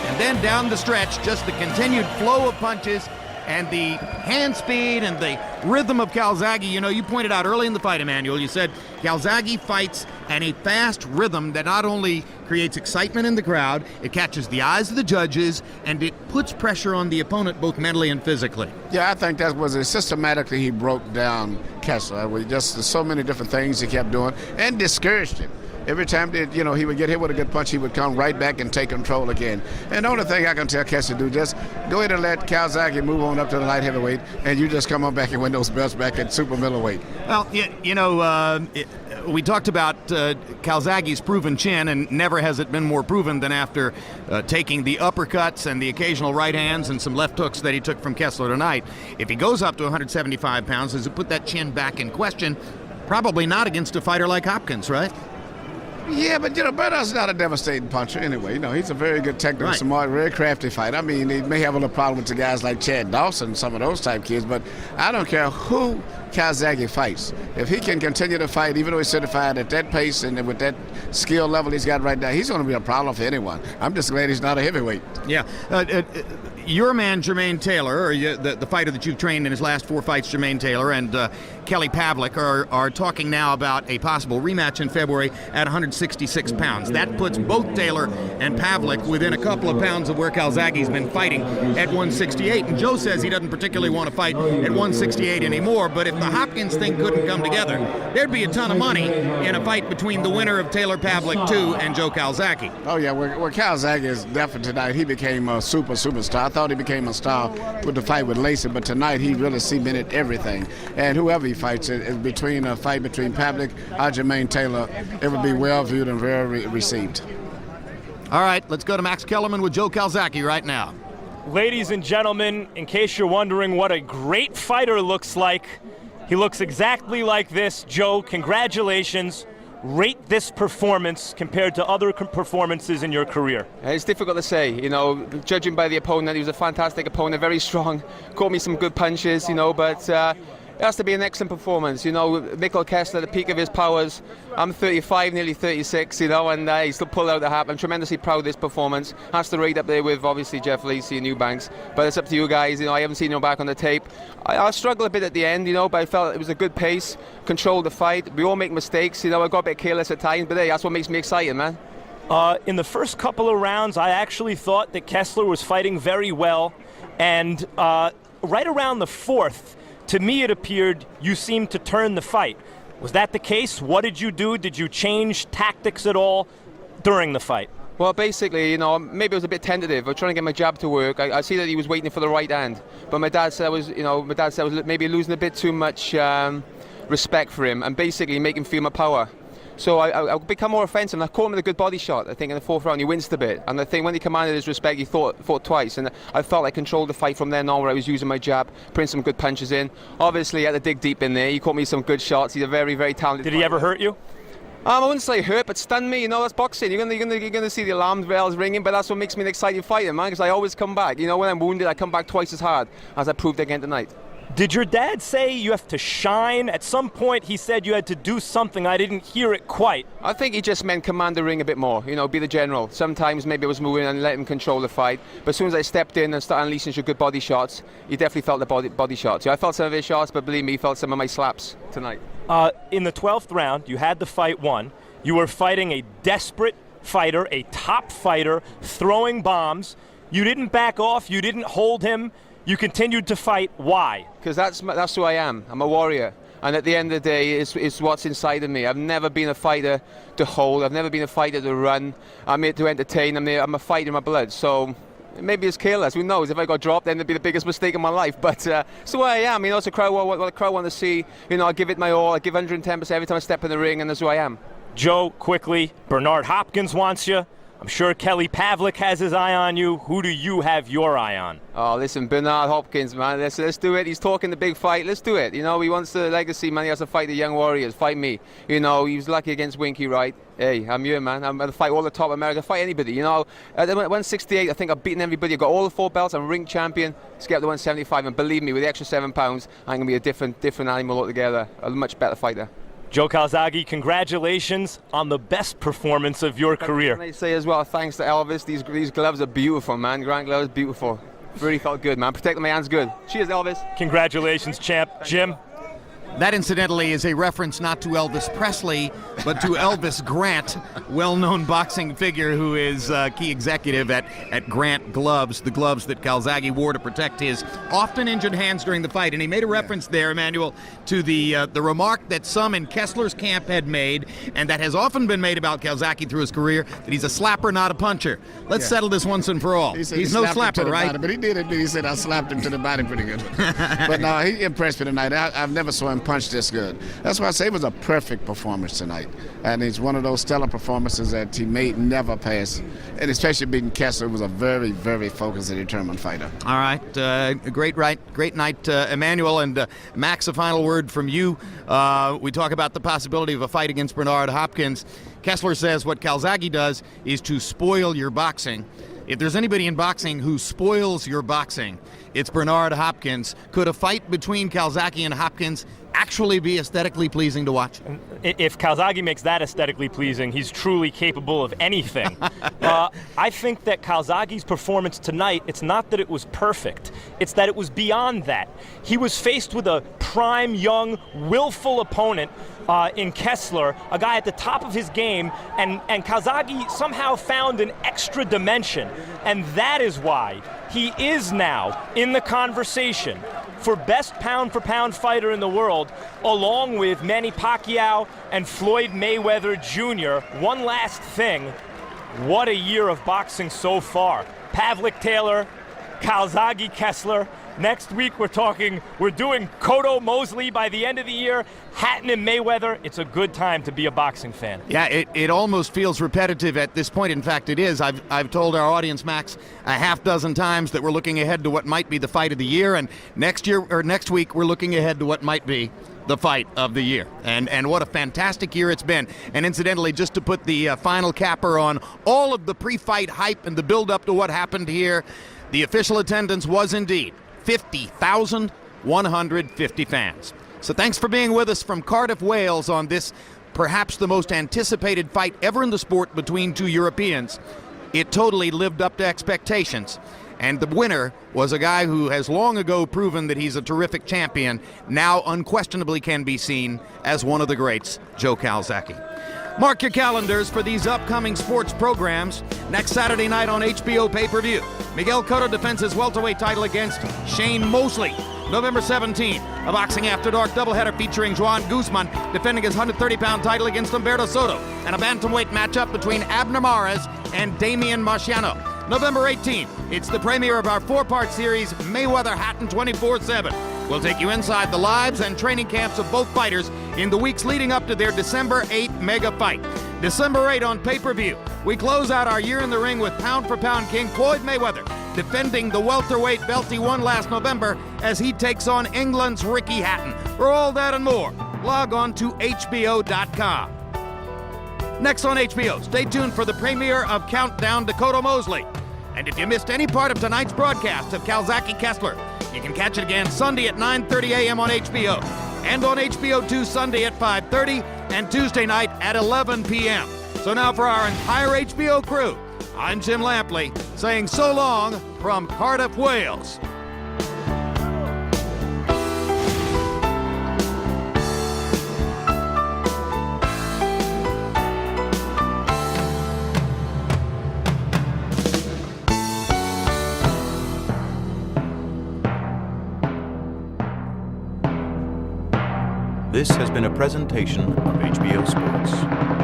And then down the stretch, just the continued flow of punches and the hand speed and the rhythm of Calzaghe. You pointed out early in the fight, Emmanuel, you said Calzaghe fights at a fast rhythm that not only creates excitement in the crowd, it catches the eyes of the judges, and it puts pressure on the opponent both mentally and physically. Yeah, I think that was systematically he broke down Kessler with just so many different things he kept doing and discouraged him. Every time that, he would get hit with a good punch, he would come right back and take control again. And the only thing I can tell Kessler to do, just go ahead and let Calzaghe move on up to the light heavyweight, and you just come on back and win those belts back at super middleweight. Well, we talked about Calzaghe's proven chin, and never has it been more proven than after taking the uppercuts and the occasional right hands and some left hooks that he took from Kessler tonight. If he goes up to 175 pounds, does it put that chin back in question? Probably not against a fighter like Hopkins, right? Yeah, but Berto's not a devastating puncher anyway. He's a very good technical, smart, very crafty fighter. I mean, he may have a little problem with the guys like Chad Dawson, some of those type kids, but I don't care who Calzaghe fights. If he can continue to fight, even though he's certified at that pace and with that skill level he's got right now, he's going to be a problem for anyone. I'm just glad he's not a heavyweight. Yeah. Your man, Jermaine Taylor, or the fighter that you've trained in his last 4 fights, Jermaine Taylor, and Kelly Pavlik are talking now about a possible rematch in February at 166 pounds. That puts both Taylor and Pavlik within a couple of pounds of where Calzaghe's been fighting at 168. And Joe says he doesn't particularly want to fight at 168 anymore, but if the Hopkins thing couldn't come together, there'd be a ton of money in a fight between the winner of Taylor Pavlik 2 and Joe Calzaghe. Oh, yeah, well Calzaghe is definitely tonight. He became a superstar. I thought he became a star with the fight with Lacey, but tonight he really cemented everything. And whoever he fights, between a fight between Pavlik or Jermaine Taylor, it would be well viewed and very received. All right, let's go to Max Kellerman with Joe Calzaghe right now. Ladies and gentlemen, in case you're wondering what a great fighter looks like, he looks exactly like this. Joe, congratulations. Rate this performance compared to other performances in your career. It's difficult to say, judging by the opponent. He was a fantastic opponent, very strong, caught me some good punches, but it has to be an excellent performance. Mikkel Kessler, the peak of his powers. I'm 35, nearly 36, and he still pulled out the hat. I'm tremendously proud of this performance. Has to rate up there with, obviously, Jeff Lacey and Eubanks. But it's up to you guys. I haven't seen him back on the tape. I struggled a bit at the end, but I felt it was a good pace, controlled the fight. We all make mistakes. I got a bit careless at times, but hey, that's what makes me exciting, man. In the first couple of rounds, I actually thought that Kessler was fighting very well. And right around the 4th, to me, it appeared you seemed to turn the fight. Was that the case? What did you do? Did you change tactics at all during the fight? Well, basically, maybe I was a bit tentative. I was trying to get my jab to work. I see that he was waiting for the right hand, but my dad said I was maybe losing a bit too much respect for him, and basically make him feel my power. So I become more offensive, and I caught him with a good body shot. I think in the 4th round he winced a bit, and I think when he commanded his respect, he thought twice, and I felt I controlled the fight from then on, where I was using my jab, putting some good punches in. Obviously, he had to dig deep in there. He caught me some good shots. He's a very, very talented Did he ever hurt you? I wouldn't say hurt, but stunned me. You know, that's boxing. You're gonna see the alarm bells ringing, but that's what makes me an exciting fighter, man. Because I always come back. You know, when I'm wounded, I come back twice as hard, as I proved again tonight. Did your dad say you have to shine? At some point he said you had to do something. I didn't hear it quite. I think he just meant command the ring a bit more, you know, be the general. Sometimes maybe I was moving and let him control the fight, but as soon as I stepped in and started unleashing some good body shots, he definitely felt the body shots. Yeah, I felt some of his shots, but believe me, he felt some of my slaps tonight. In the 12th round, you had the fight won. You were fighting a desperate fighter, a top fighter, throwing bombs. You didn't back off, you didn't hold him. You continued to fight. Why? Because that's who I am. I'm a warrior. And at the end of the day, it's what's inside of me. I've never been a fighter to hold. I've never been a fighter to run. I'm here to entertain. I'm a fighter in my blood. So maybe it's careless. Who knows? If I got dropped, then it'd be the biggest mistake of my life. But it's who I am. You know, it's a crowd. What the crowd want to see. You know, I give it my all. I give 110% every time I step in the ring, and that's who I am. Joe, quickly, Bernard Hopkins wants you. I'm sure Kelly Pavlik has his eye on you. Who do you have your eye on? Oh, listen, Bernard Hopkins, man. Let's do it. He's talking the big fight. Let's do it. You know, he wants the legacy, man. He has to fight the young warriors. Fight me. You know, he was lucky against Winky, right? Hey, I'm you, man. I'm going to fight all the top America. Fight anybody. You know, at 168, I think I've beaten everybody. I've got all the 4 belts. I'm ring champion. Let's get up to 175. And believe me, with the extra 7 pounds, I'm going to be a different animal altogether. A much better fighter. Joe Calzaghe, congratulations on the best performance of your career. Can I say as well, thanks to Elvis, these gloves are beautiful, man. Grant gloves, beautiful. Really felt good, man. Protecting my hands good. Cheers, Elvis. Congratulations, champ. Jim? That, incidentally, is a reference not to Elvis Presley, but to Elvis Grant, well-known boxing figure who is key executive at Grant Gloves, the gloves that Calzaghe wore to protect his often injured hands during the fight. And he made a reference there, Emmanuel, to the remark that some in Kessler's camp had made, and that has often been made about Calzaghe through his career, that he's a slapper, not a puncher. Let's settle this once and for all. He's no slapper, right? Body, but he did admit, he said, I slapped him to the body pretty good. But no, he impressed me tonight. I've never saw him punch this good. That's why I say it was a perfect performance tonight. And it's one of those stellar performances that he may never pass. And especially beating Kessler, was a very, very focused and determined fighter. All right. Great night, Emmanuel. And Max, a final word from you. We talk about the possibility of a fight against Bernard Hopkins. Kessler says what Calzaghe does is to spoil your boxing. If there's anybody in boxing who spoils your boxing, it's Bernard Hopkins. Could a fight between Calzaghe and Hopkins actually be aesthetically pleasing to watch? If Calzaghe makes that aesthetically pleasing, he's truly capable of anything. I think that Calzaghe's performance tonight, it's not that it was perfect, it's that it was beyond that. He was faced with a prime, young, willful opponent in Kessler, a guy at the top of his game, and Calzaghe somehow found an extra dimension, and that is why he is now in the conversation for best pound-for-pound fighter in the world, along with Manny Pacquiao and Floyd Mayweather Jr. One last thing, what a year of boxing so far. Pavlik Taylor, Calzaghe Kessler. Next week we're doing Cotto Mosley by the end of the year, Hatton and Mayweather. It's a good time to be a boxing fan. Yeah, it almost feels repetitive at this point. In fact, it is. I've told our audience, Max, a half dozen times that we're looking ahead to what might be the fight of the year, and next week we're looking ahead to what might be the fight of the year. And what a fantastic year it's been. And incidentally, just to put the final capper on all of the pre-fight hype and the build-up to what happened here, the official attendance was indeed 50,150 fans. So thanks for being with us from Cardiff, Wales on this perhaps the most anticipated fight ever in the sport between two Europeans. It totally lived up to expectations. And the winner was a guy who has long ago proven that he's a terrific champion, now unquestionably can be seen as one of the greats, Joe Calzaghe. Mark your calendars for these upcoming sports programs. Next Saturday night on HBO pay-per-view, Miguel Cotto defends his welterweight title against Shane Mosley. November 17th, a Boxing After Dark doubleheader featuring Juan Guzman defending his 130-pound title against Humberto Soto, and a bantamweight matchup between Abner Mares and Damian Marciano. November 18th, it's the premiere of our 4-part series, Mayweather Hatton 24/7. We'll take you inside the lives and training camps of both fighters in the weeks leading up to their December 8 mega fight. December 8 on pay-per-view. We close out our year in the ring with pound-for-pound king Floyd Mayweather defending the welterweight belt he won last November as he takes on England's Ricky Hatton. For all that and more, log on to HBO.com. Next on HBO, stay tuned for the premiere of Countdown, Dakota Mosley. And if you missed any part of tonight's broadcast of Calzaghe Kessler, you can catch it again Sunday at 9:30 a.m. on HBO, and on HBO 2 Sunday at 5:30, and Tuesday night at 11 p.m. So now for our entire HBO crew, I'm Jim Lampley, saying so long from Cardiff, Wales. This has been a presentation of HBO Sports.